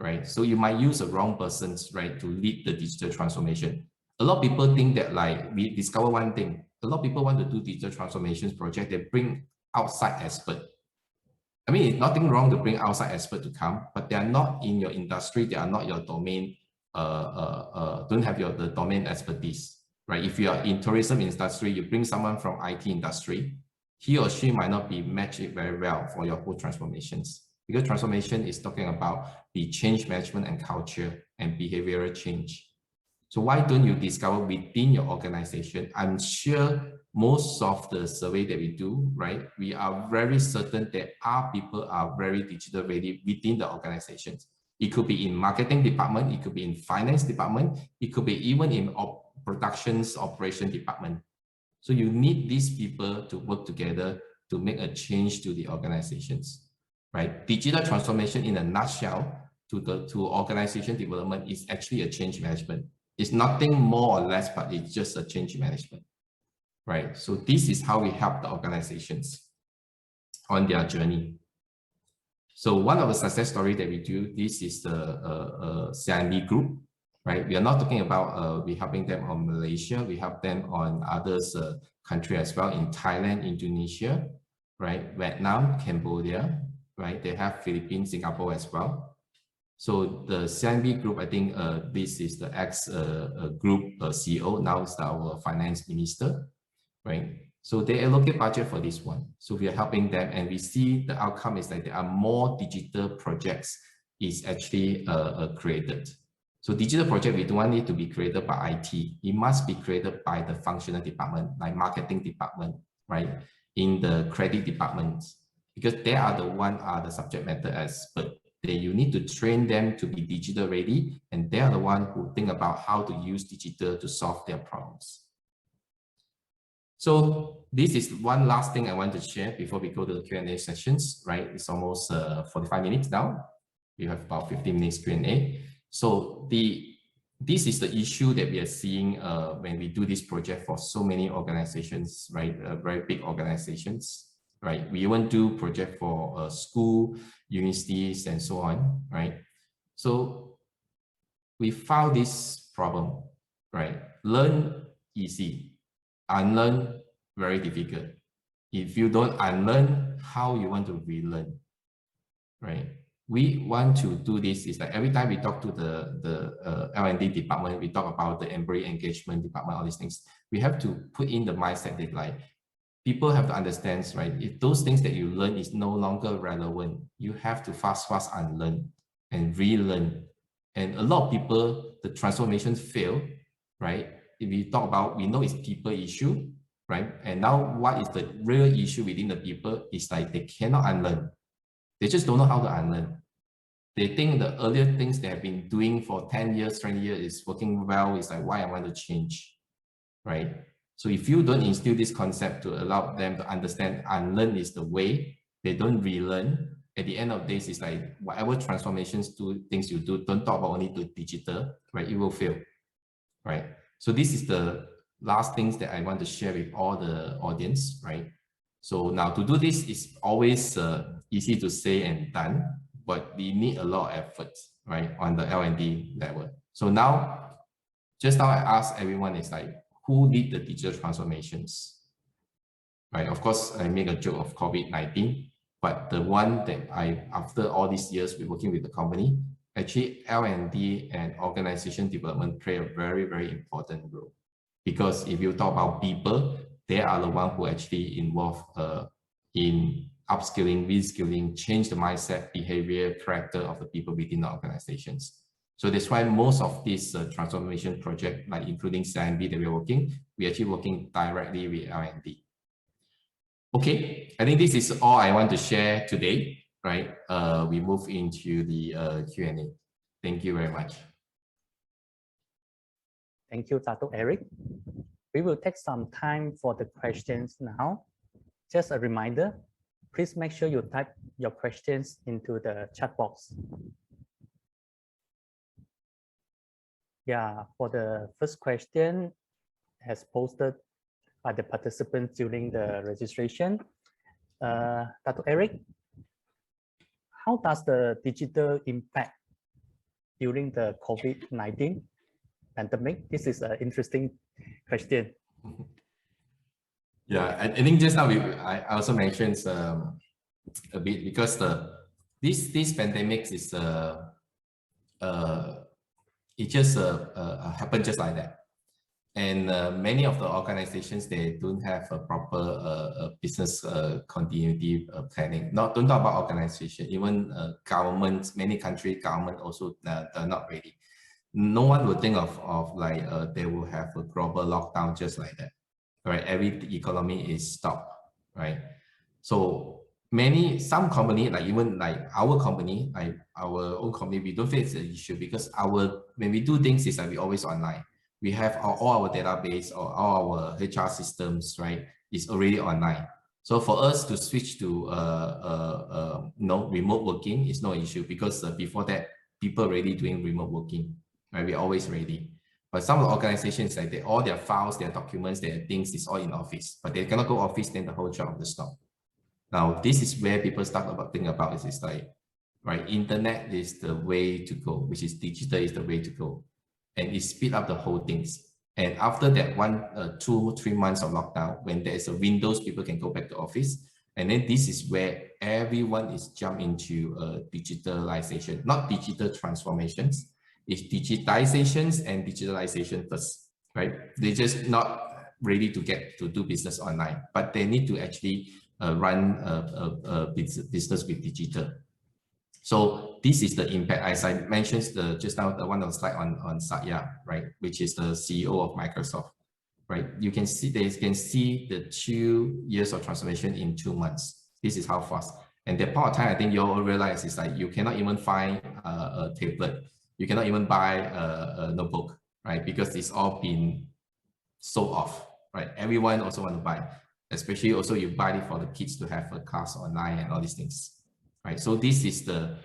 right? So you might use the wrong persons, right, to lead the digital transformation. A lot of people think that like, we discover one thing. A lot of people want to do digital transformations project, they bring outside expert. I mean, it's nothing wrong to bring outside expert to come, but they are not in your industry. They are not your domain, don't have the domain expertise, right? If you are in tourism industry, you bring someone from IT industry, he or she might not be matched very well for your whole transformations, because transformation is talking about the change management and culture and behavioral change. So why don't you discover within your organization? I'm sure most of the survey that we do, right, we are very certain that our people are very digital ready within the organizations. It could be in marketing department, it could be in finance department, it could be even in productions operation department. So you need these people to work together to make a change to the organizations, right? Digital transformation in a nutshell to organization development is actually a change management. It's nothing more or less, but it's just a change management, right? So this is how we help the organizations on their journey. So one of the success stories that we do, this is the CIMB group, right? We are not talking about we helping them on Malaysia, we help them on others country as well, in Thailand, Indonesia, right? Vietnam, Cambodia, right? They have Philippines, Singapore as well. So the CIMB group, I think this is the ex-group CEO, now is our finance minister, right? So they allocate budget for this one. So we are helping them, and we see the outcome is that there are more digital projects is actually created. So digital project, we don't want it to be created by IT. It must be created by the functional department, like marketing department, right? In the credit department, because they are the subject matter expert. You need to train them to be digital ready, and they are the one who think about how to use digital to solve their problems. So this is one last thing I want to share before we go to the Q&A sessions, right? It's almost 45 minutes now. We have about 15 minutes Q&A. So this is the issue that we are seeing when we do this project for so many organizations, right? Very big organizations, right? We even do project for school, universities, and so on, right? So we found this problem, right? Learn easy, unlearn very difficult. If you don't unlearn, how you want to relearn, right? We want to do this is like every time we talk to the L&D department, we talk about the employee engagement department, all these things. We have to put in the mindset that like people have to understand, right? If those things that you learn is no longer relevant, you have to fast unlearn and relearn. And a lot of people, the transformations fail, right? If we talk about, we know it's people issue, right? And now what is the real issue within the people is like they cannot unlearn. They just don't know how to unlearn. They think the earlier things they have been doing for 10 years, 20 years is working well. It's like, why I want to change, right? So if you don't instill this concept to allow them to understand unlearn is the way, they don't relearn. At the end of this, it's like whatever transformations things you do, don't talk about only to digital, right? It will fail, right? So this is the last things that I want to share with all the audience, right? So now to do this is always easy to say and done, but we need a lot of effort, right? On the L&D level. So now, just now I asked everyone is like, who did the digital transformations, right? Of course, I make a joke of COVID-19, but the one that after all these years, we're working with the company, actually L&D and organization development play a very, very important role. Because if you talk about people, they are the one who actually involved in upskilling, reskilling, change the mindset, behavior, character of the people within the organizations. So that's why most of this transformation project, like including CIMB that we're actually working directly with L&D. Okay, I think this is all I want to share today, right? We move into the Q&A. Thank you very much. Thank you, Dr. Eric. We will take some time for the questions now. Just a reminder, please make sure you type your questions into the chat box. Yeah, for the first question as posted by the participants during the registration. Dr. Eric, how does the digital impact during the COVID-19 pandemic? This is an interesting question. Yeah, I think just now I also mentioned a bit because this pandemic is it just happened just like that, and many of the organizations, they don't have a proper business continuity planning. Don't talk about organization, even governments, many country government also are not ready. No one would think of like they will have a global lockdown just like that, right? Every economy is stopped, right? So some company, like even like our company, like our own company, we don't face the issue because when we do things is like we always online. We have all our database or all our HR systems, right? It's already online. So for us to switch to remote working is no issue because before that, people already doing remote working, right? We're always ready. But some of the organizations, like all their files, their documents, their things is all in office, but they cannot go office, then the whole job will stop. Now, this is where people start thinking about is like, right, internet is the way to go, which is digital is the way to go. and it speed up the whole things. And after that 2-3 months of lockdown, when there is a windows, people can go back to office. And then this is where everyone is jump into digitalization, not digital transformations. It's digitizations and digitalization first, right? They're just not ready to get to do business online, but they need to actually run a business with digital. So this is the impact, as I mentioned just now, the one on the slide on Satya, right, which is the CEO of Microsoft, right? You can see, they can see the 2 years of transformation in 2 months. This is how fast. And that part of time, I think you all realize is like you cannot even find a tablet, you cannot even buy a notebook, right? Because it's all been sold off, right? Everyone also want to buy, especially also you buy it for the kids to have a class online and all these things. Right, so this is the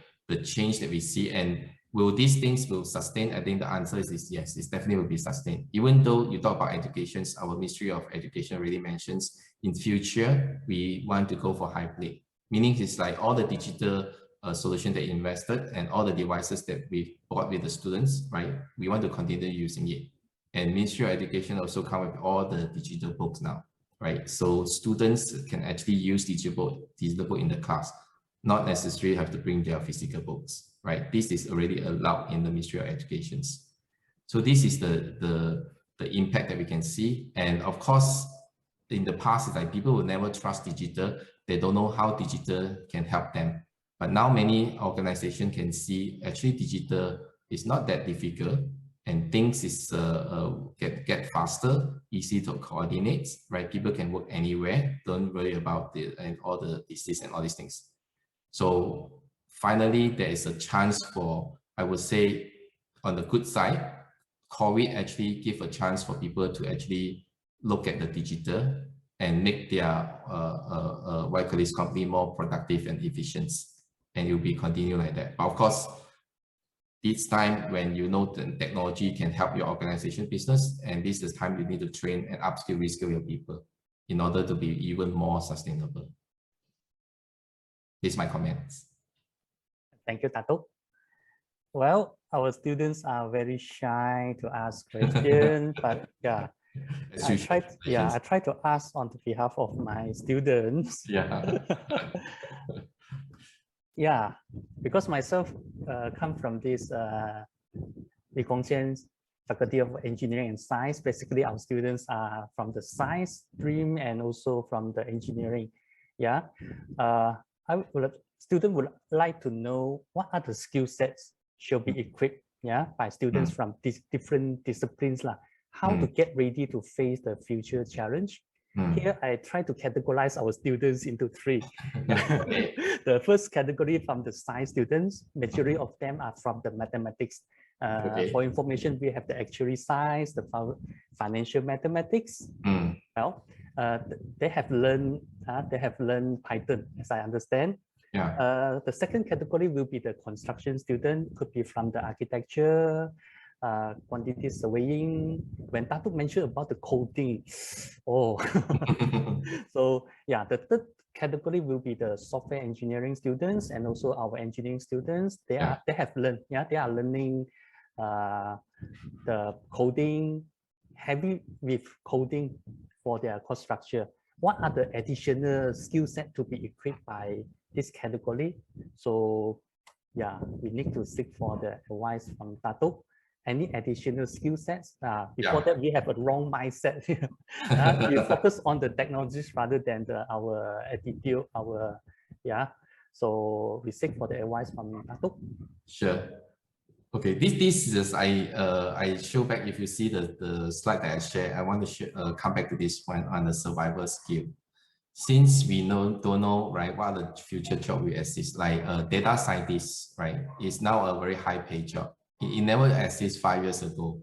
change that we see, and will these things will sustain? I think the answer is yes, it definitely will be sustained. Even though you talk about education, our Ministry of Education really mentions in future we want to go for hybrid, meaning it's like all the digital solution they invested and all the devices that we bought with the students, right? We want to continue using it, and Ministry of Education also come with all the digital books now, right? So students can actually use digital book in the class, not necessarily have to bring their physical books, right? This is already allowed in the Ministry of Education. So this is the impact that we can see. And of course, in the past, it's like people will never trust digital. They don't know how digital can help them. But now many organizations can see actually digital is not that difficult, and things is get faster, easy to coordinate, right? People can work anywhere, don't worry about it and all the disease and all these things. So finally, there is a chance for, I would say, on the good side, COVID actually give a chance for people to actually look at the digital and make their white collar company more productive and efficient, and it will be continue like that. But of course, it's time when you know the technology can help your organization business, and this is time you need to train and upskill, reskill your people in order to be even more sustainable. These are my comments. Thank you, Datuk. Well, our students are very shy to ask questions, but yeah, I try to ask on behalf of my students. Yeah. Yeah, because myself come from this Faculty of Engineering and Science. Basically, our students are from the science stream and also from the engineering. Yeah, student would like to know what are the skill sets should be equipped, yeah, by students from these different disciplines, how to get ready to face the future challenge. Here, I try to categorize our students into 3. The first category from the science students, majority of them are from the mathematics. For information, we have the actuary science, the financial mathematics. Well, they have learned Python, as I understand. Yeah. The second category will be the construction student, could be from the architecture, quantity surveying. When Datuk mentioned about the coding, oh, so yeah, the third category will be the software engineering students and also our engineering students. They have learned, they are learning the coding, heavy with coding for their cost structure. What are the additional skill set to be equipped by this category? So yeah, we need to seek for the advice from Datuk. Any additional skill sets? Before that, we have a wrong mindset. We focus on the technologies rather than our attitude, so we seek for the advice from Datuk. Sure. Okay, this is I show back. If you see the slide that I share, I want to come back to this one on the survival skill. Since we don't know, right, what the future job will exist, like data scientist, right, is now a very high paid job. It never existed 5 years ago,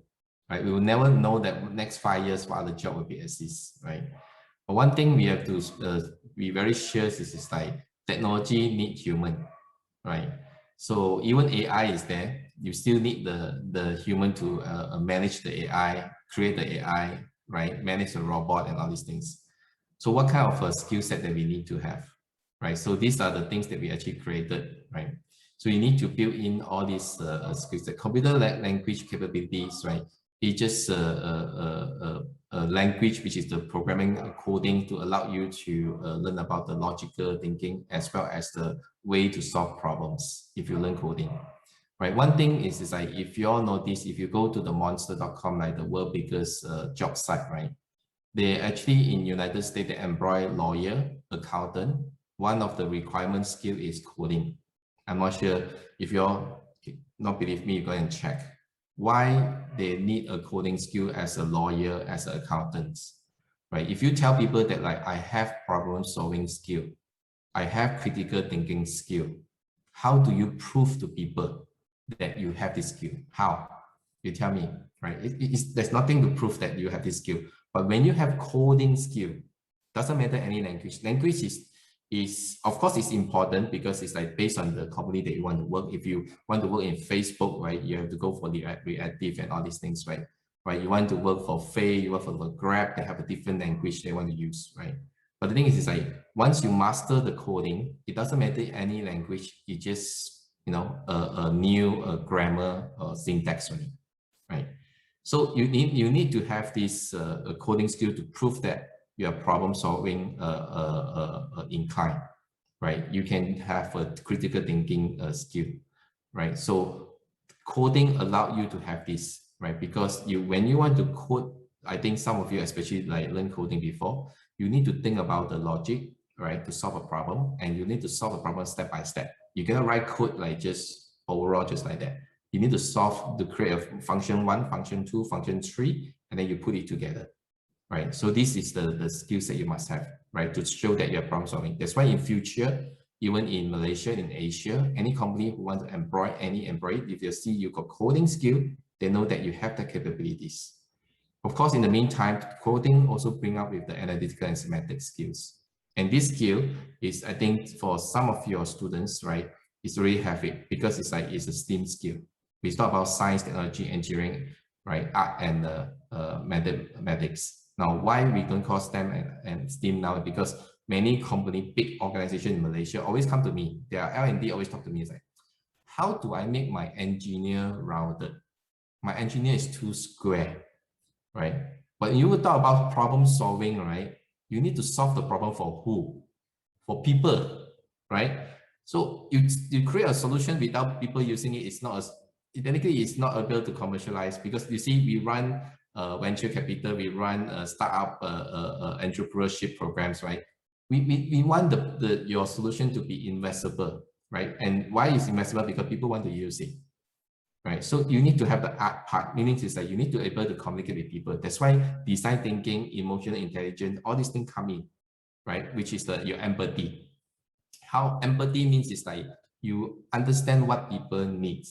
right? We will never know that next 5 years what the job will be exist, right? But one thing we have to be very sure is like technology need human, right? So even AI is there, you still need the human to manage the AI, create the AI, right? Manage the robot and all these things. So what kind of a skill set that we need to have, right? So these are the things that we actually created, right? So you need to build in all these skills. The computer language capabilities, right? It's just a language which is the programming coding to allow you to learn about the logical thinking as well as the way to solve problems if you learn coding. Right. One thing is like, if you all notice, if you go to the monster.com, like the world biggest job site, right? They actually in United States, they employ lawyer, accountant. One of the requirement skill is coding. I'm not sure if you all not believe me, you go and check why they need a coding skill as a lawyer, as an accountant, right? If you tell people that like, I have problem solving skill, I have critical thinking skill, how do you prove to people that you have this skill? How? You tell me, right? There's nothing to prove that you have this skill. But when you have coding skill, doesn't matter any language. Language is of course it's important because it's like based on the company that you want to work. If you want to work in Facebook, right, you have to go for the reactive and all these things, right? Right. You want to work for Fay, you work for Grab, they have a different language they want to use, right? But the thing is like once you master the coding, it doesn't matter any language. It just, you know, a new grammar or syntax, right? So you need to have this coding skill to prove that you are problem solving inclined, right? You can have a critical thinking skill, right? So coding allow you to have this, right? Because when you want to code, I think some of you especially like learn coding before, you need to think about the logic, right, to solve a problem, and you need to solve a problem step by step. You cannot write code like just overall just like that. You need to create a function 1, function 2, function 3, and then you put it together, right? So this is the skills that you must have, right, to show that you're problem solving. That's why in future, even in Malaysia, in Asia, any company who wants to employ any employee, if they see you got coding skill, they know that you have the capabilities. Of course, in the meantime, coding also bring up with the analytical and semantic skills. And this skill is, I think, for some of your students, right, it's really have it because it's like it's a STEAM skill. We talk about science, technology, engineering, right, art and mathematics. Now, why we don't call STEM and STEAM now? Because many company, big organization in Malaysia always come to me. Their L&D always talk to me. It's like, how do I make my engineer rounded? My engineer is too square, right? But you will talk about problem solving, right? You need to solve the problem for who? For people, right? So you create a solution without people using it. It's not technically it's not able to commercialize because you see we run venture capital, we run startup entrepreneurship programs, right? We want your solution to be investable, right? And why is investable? Because people want to use it, right? So you need to have the art part, meaning is that you need to be able to communicate with people. That's why design thinking, emotional intelligence, all these things come in, right? Which is your empathy. How empathy means is like you understand what people need,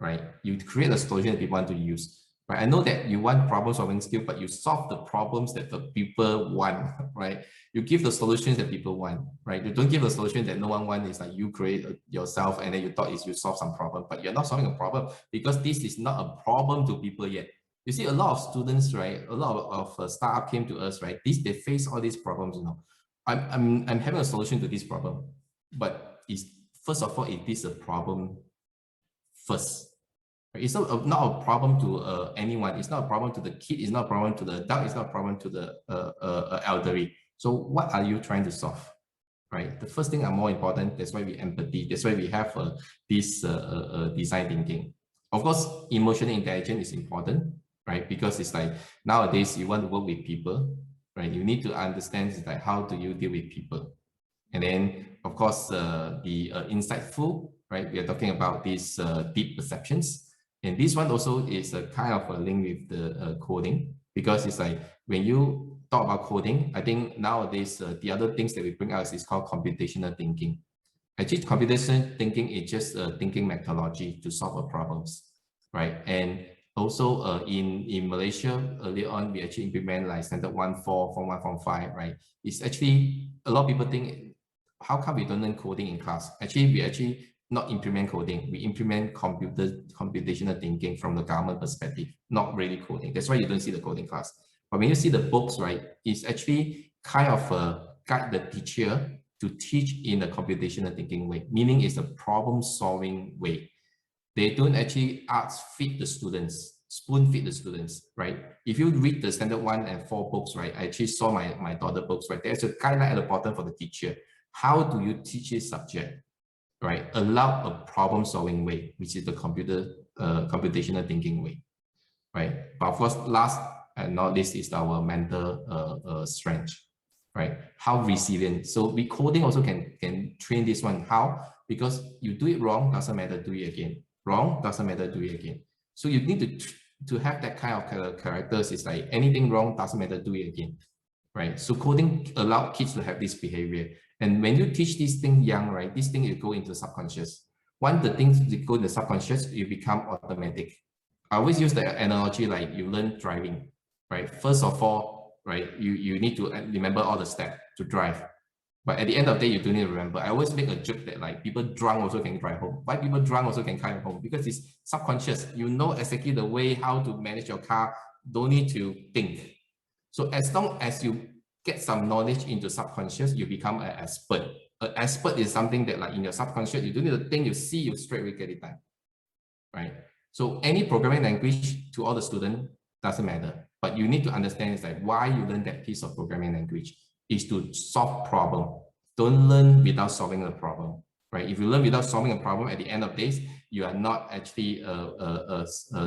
right? You create a solution that people want to use, right? I know that you want problem solving skill, but you solve the problems that the people want, right? You give the solutions that people want, right? You don't give a solution that no one wants. It's like you create yourself and then you thought you solve some problem, but you're not solving a problem because this is not a problem to people yet. You see a lot of students, right? A lot of startup came to us, right? They face all these problems, you know. I'm having a solution to this problem, but first of all, it is a problem first. It's not a problem to anyone. It's not a problem to the kid. It's not a problem to the adult. It's not a problem to the elderly. So what are you trying to solve, right? The first thing are more important. That's why we empathy. That's why we have this design thinking. Of course, emotional intelligence is important, right? Because it's like nowadays you want to work with people, right? You need to understand like how do you deal with people, and then of course the insightful, right? We are talking about these deep perceptions. And this one also is a kind of a link with the coding, because it's like when you talk about coding, I think nowadays the other things that we bring out is called computational thinking. Actually, computational thinking is just a thinking methodology to solve problems, right? And also in Malaysia, earlier on, we actually implement like standard 1.4, Form 1, Form 5, right? It's actually, a lot of people think, how come we don't learn coding in class? Actually, we actually not implement coding. We implement computational thinking from the government perspective, not really coding. That's why you don't see the coding class. But when you see the books, right, it's actually kind of guide the teacher to teach in a computational thinking way, meaning it's a problem solving way. They don't actually feed the students, spoon feed the students, right? If you read the standard 1 and 4 books, right? I actually saw my daughter books, right? There's a guideline at the bottom for the teacher. How do you teach this subject, right? Allow a problem solving way, which is the computational thinking way, right? But of course, last and not least is our mental strength, right? How resilient. So we coding also can train this one. How? Because you do it wrong, doesn't matter, do it again. Wrong, doesn't matter, do it again. So you need to have that kind of characters. It's like anything wrong, doesn't matter, do it again, right? So coding allow kids to have this behavior. And when you teach this thing young, right, this thing will go into subconscious. Once the things go into subconscious, you become automatic. I always use the analogy like you learn driving, right? First of all, right, you need to remember all the steps to drive. But at the end of the day, you don't need to remember. I always make a joke that like people drunk also can drive home. Why people drunk also can drive home? Because it's subconscious. You know exactly the way how to manage your car. Don't need to think. So as long as you get some knowledge into subconscious, you become an expert. An expert is something that like in your subconscious, you don't need to think, you see, you straight away get it done, right? So any programming language to all the students doesn't matter. But you need to understand is like why you learn that piece of programming language is to solve problem. Don't learn without solving a problem, right? If you learn without solving a problem, at the end of days, you are not actually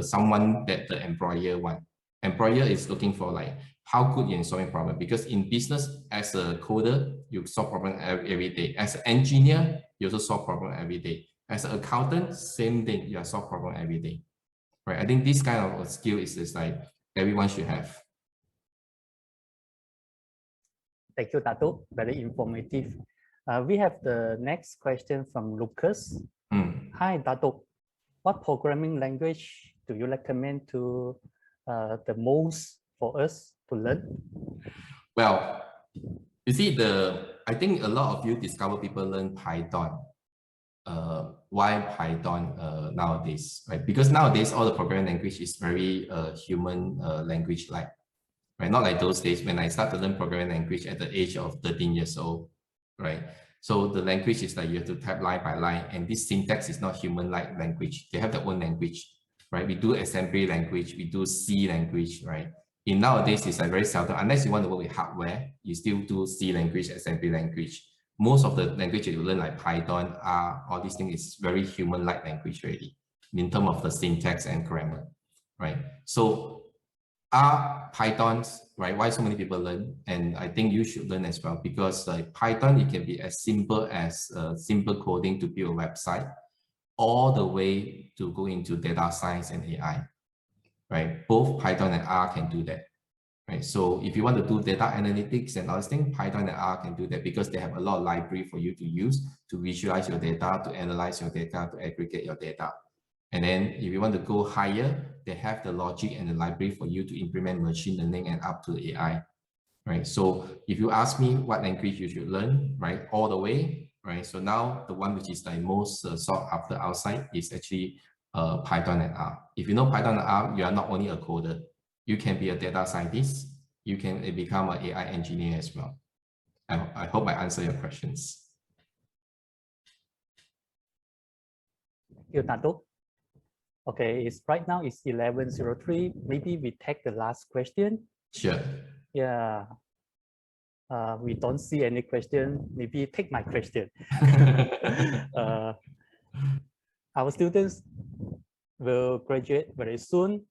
someone that the employer want. Employer is looking for like how good you're in solving problem, because in business, as a coder, you solve problem every day. As an engineer, you also solve problem every day. As an accountant, same thing, you are solve problem every day, right? I think this kind of skill is like everyone should have. Thank you, Dato. Very informative. We have the next question from Lucas. Hi, Dato. What programming language do you recommend to the most for us to learn? Well, you see, I think a lot of you discover people learn Python. Why Python nowadays, right? Because nowadays all the programming language is very human language like. Right? Not like those days when I started to learn programming language at the age of 13 years old, right? So the language is like you have to type line by line, and this syntax is not human-like language. They have their own language, right? We do assembly language, we do C language, right? In nowadays, it's like very seldom, unless you want to work with hardware, you still do C language, assembly language. Most of the language you learn like Python, R, all these things is very human-like language already in terms of the syntax and grammar, right? So Pythons, right? Why so many people learn? And I think you should learn as well, because like Python, it can be as simple as simple coding to build a website, all the way to go into data science and AI, right? Both Python and R can do that, right? So if you want to do data analytics and other things, Python and R can do that because they have a lot of library for you to use to visualize your data, to analyze your data, to aggregate your data. And then if you want to go higher, they have the logic and the library for you to implement machine learning and up to AI, right? So if you ask me what language you should learn, right, all the way, right? So now the one which is the most sought after outside is actually Python and R. If you know Python and R, you are not only a coder, you can be a data scientist, you can become an AI engineer as well. I hope I answer your questions. Thank you, Dato. Okay, right now it's 11:03. Maybe we take the last question. Sure. Yeah. We don't see any question. Maybe take my question. Our students will graduate very soon.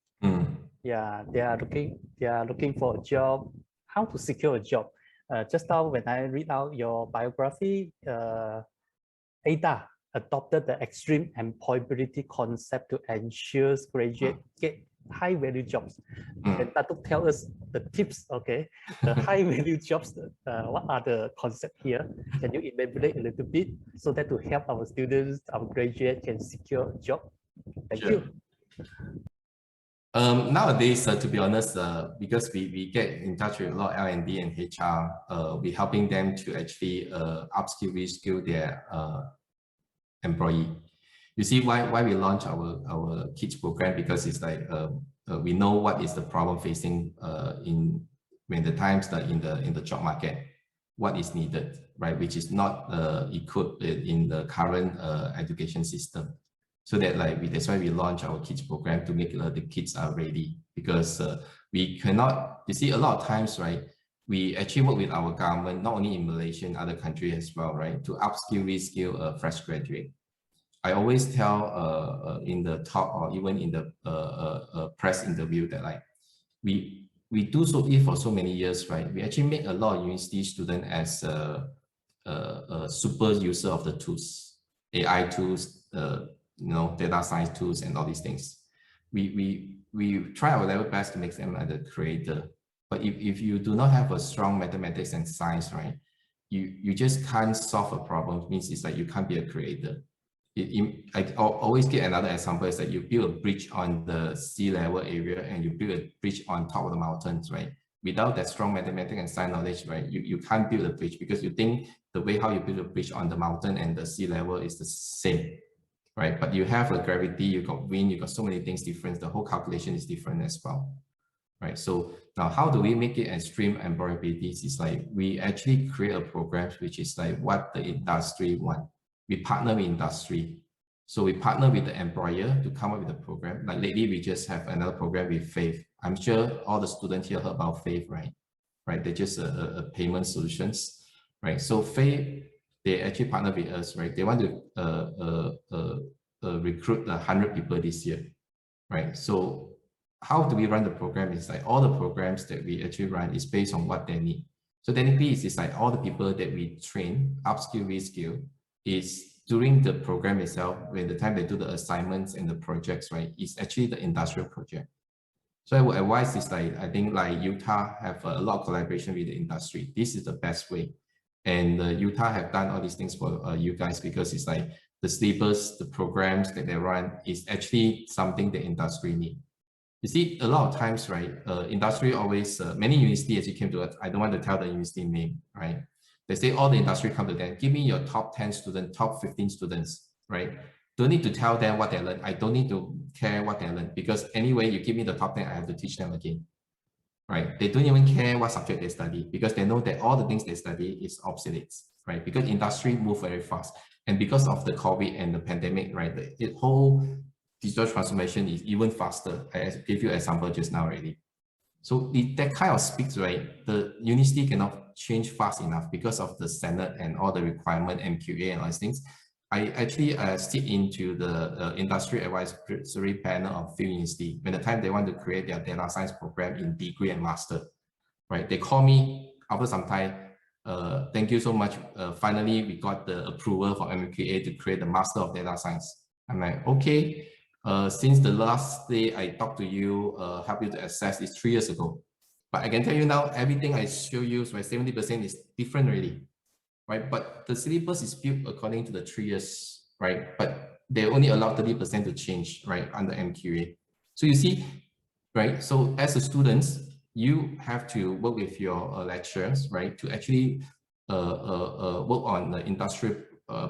Yeah, they are looking for a job. How to secure a job? Just now when I read out your biography, Ada adopted the extreme employability concept to ensure graduates get high value jobs. And Dato tell us the tips, okay? The high value jobs, what are the concepts here? Can you elaborate a little bit so that to help our students, our graduates can secure a job? Thank you. Nowadays, to be honest, because we get in touch with a lot of L&D and HR, we're helping them to actually upskill, reskill their employee. You see why we launch our kids program, because it's like we know what is the problem facing when the times that in the job market, what is needed, right? Which is not equipped in the current education system. So that that's why we launch our kids program to make the kids are ready, because we cannot, you see, a lot of times, right? We actually work with our government, not only in Malaysia, in other countries as well, right? To upskill, reskill a fresh graduate. I always tell in the talk or even in the press interview that we do so for so many years, right? We actually make a lot of university students as a super user of the tools, AI tools, data science tools, and all these things. We try our level best to make them as a creator. But if you do not have a strong mathematics and science, right, you just can't solve a problem. It means it's like you can't be a creator. I always give another example is that you build a bridge on the sea level area and you build a bridge on top of the mountains, right? Without that strong mathematics and science knowledge, right, you can't build a bridge, because you think the way how you build a bridge on the mountain and the sea level is the same, right? But you have a gravity, you got wind, you got so many things different. The whole calculation is different as well, right? So now how do we make it extreme employability? It's like we actually create a program which is like what the industry want. We partner with industry. So we partner with the employer to come up with a program. Like lately, we just have another program with Faith. I'm sure all the students here heard about Faith, right? Right, they're just a payment solutions, right? So Faith, they actually partner with us, right? They want to recruit 100 people this year, right? So how do we run the program? It's like all the programs that we actually run is based on what they need. So technically, it's like all the people that we train, upskill, reskill, is during the program itself, when the time they do the assignments and the projects, right, it's actually the industrial project. So I would advise is like, I think like Utah have a lot of collaboration with the industry. This is the best way. And Utah have done all these things for you guys, because it's like the syllabus, the programs that they run is actually something the industry need. You see, a lot of times, right, industry always, many universities as you came to us, I don't want to tell the university name, right? They say all the industry come to them, give me your top 10 students, top 15 students, right? Don't need to tell them what they learn. I don't need to care what they learn, because anyway, you give me the top 10, I have to teach them again, right? They don't even care what subject they study, because they know that all the things they study is obsolete, right? Because industry move very fast. And because of the COVID and the pandemic, right, the whole digital transformation is even faster. I gave you an example just now already. So that kind of speaks, right, the university cannot change fast enough because of the standard and all the requirement, MQA and all these things. I actually sit into the industry advisory panel of few university when the time they want to create their data science program in degree and master, right? They call me after some time, thank you so much. Finally, we got the approval from MQA to create the master of data science. I'm like, okay. Since the last day I talked to you, help you to assess is 3 years ago. But I can tell you now, everything I show you, so 70% is different already, right? But the syllabus is built according to the 3 years, right? But they only allow 30% to change, right, under MQA. So you see, right? So as a student, you have to work with your lecturers, right, to actually work on the industrial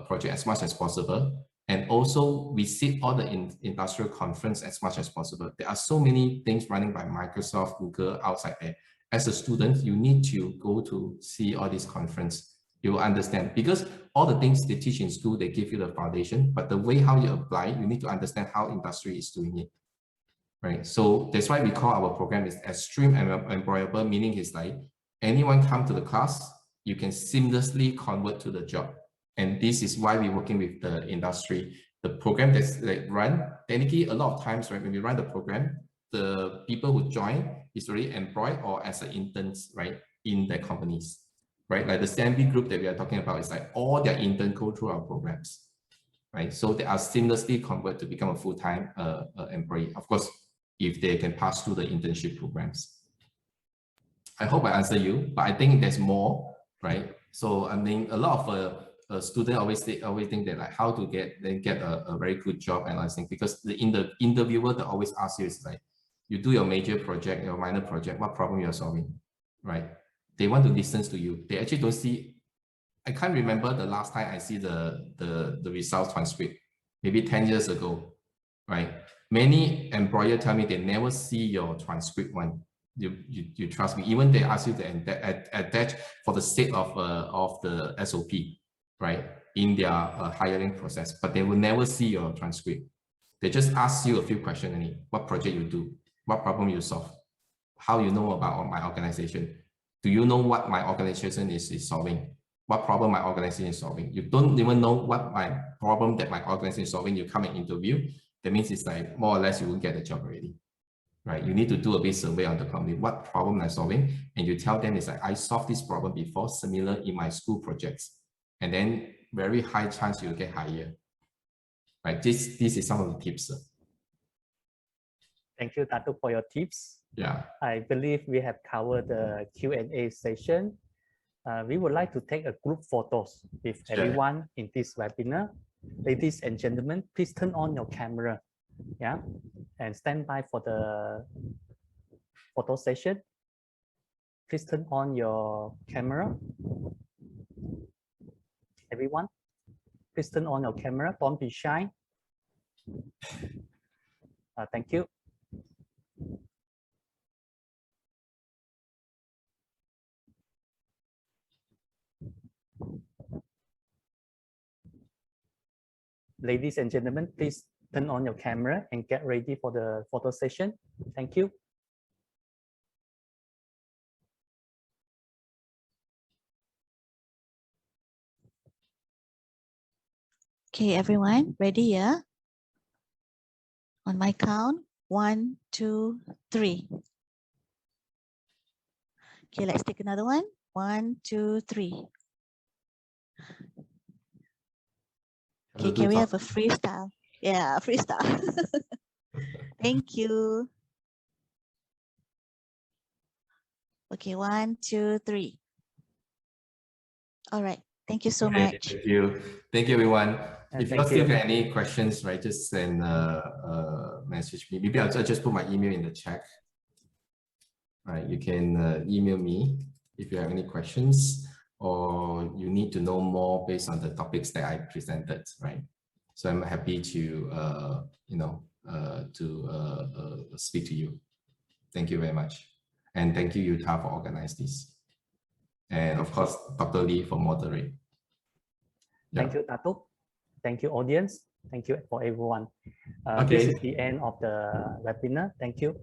project as much as possible. And also visit all the industrial conference as much as possible. There are so many things running by Microsoft, Google outside there. As a student, you need to go to see all these conferences. You will understand, because all the things they teach in school, they give you the foundation, but the way how you apply, you need to understand how industry is doing it, right? So that's why we call our program is extreme and employable, meaning it's like anyone come to the class, you can seamlessly convert to the job. And this is why we're working with the industry. The program that's run, technically a lot of times, right, when we run the program, the people who join is already employed or as an interns, right, in their companies, right? Like the CMB group that we are talking about is like all their interns go through our programs, right? So they are seamlessly converted to become a full-time employee. Of course, if they can pass through the internship programs. I hope I answer you, but I think there's more, right? So I mean, a lot of students always think that like how to get a very good job and I think because the interviewer that always asks you is like, you do your major project, your minor project, what problem you're solving, right? They want to listen to you. They actually don't see. I can't remember the last time I see the results transcript, maybe 10 years ago, right? Many employers tell me they never see your transcript one. You trust me. Even they ask you to attach for the sake of the SOP, right, in their hiring process, but they will never see your transcript. They just ask you a few questions only. What project you do? What problem you solve? How you know about my organization? Do you know what my organization is solving? What problem my organization is solving? You don't even know what my problem that my organization is solving. You come and interview. That means it's like more or less you will get the job already, right? You need to do a bit survey on the company. What problem I'm solving, and you tell them it's like I solved this problem before, similar in my school projects, and then very high chance you'll get hired. Right? This is some of the tips. Thank you, Dato, for your tips. Yeah. I believe we have covered the Q&A session. We would like to take a group photos with everyone in this webinar. Ladies and gentlemen, please turn on your camera, yeah, and stand by for the photo session. Please turn on your camera. Everyone, please turn on your camera. Don't be shy. Thank you. Ladies and gentlemen, please turn on your camera and get ready for the photo session. Thank you. Okay, everyone, ready, yeah? On my count, 1, 2, 3. Okay, let's take another one. 1, 2, 3. Okay, can we have a freestyle? Yeah, freestyle. Thank you. Okay, 1, 2, 3. All right. Thank you so much. Thank you. Thank you, everyone. If you still have any questions, right, just send message me. Maybe I'll just put my email in the chat. Right, you can email me if you have any questions or you need to know more based on the topics that I presented, right? So I'm happy to, speak to you. Thank you very much. And thank you, Utah, for organizing this. And of course, Dr. Lee for moderate. Thank you, Dato. Thank you, audience. Thank you for everyone. Okay. This is the end of the webinar. Thank you.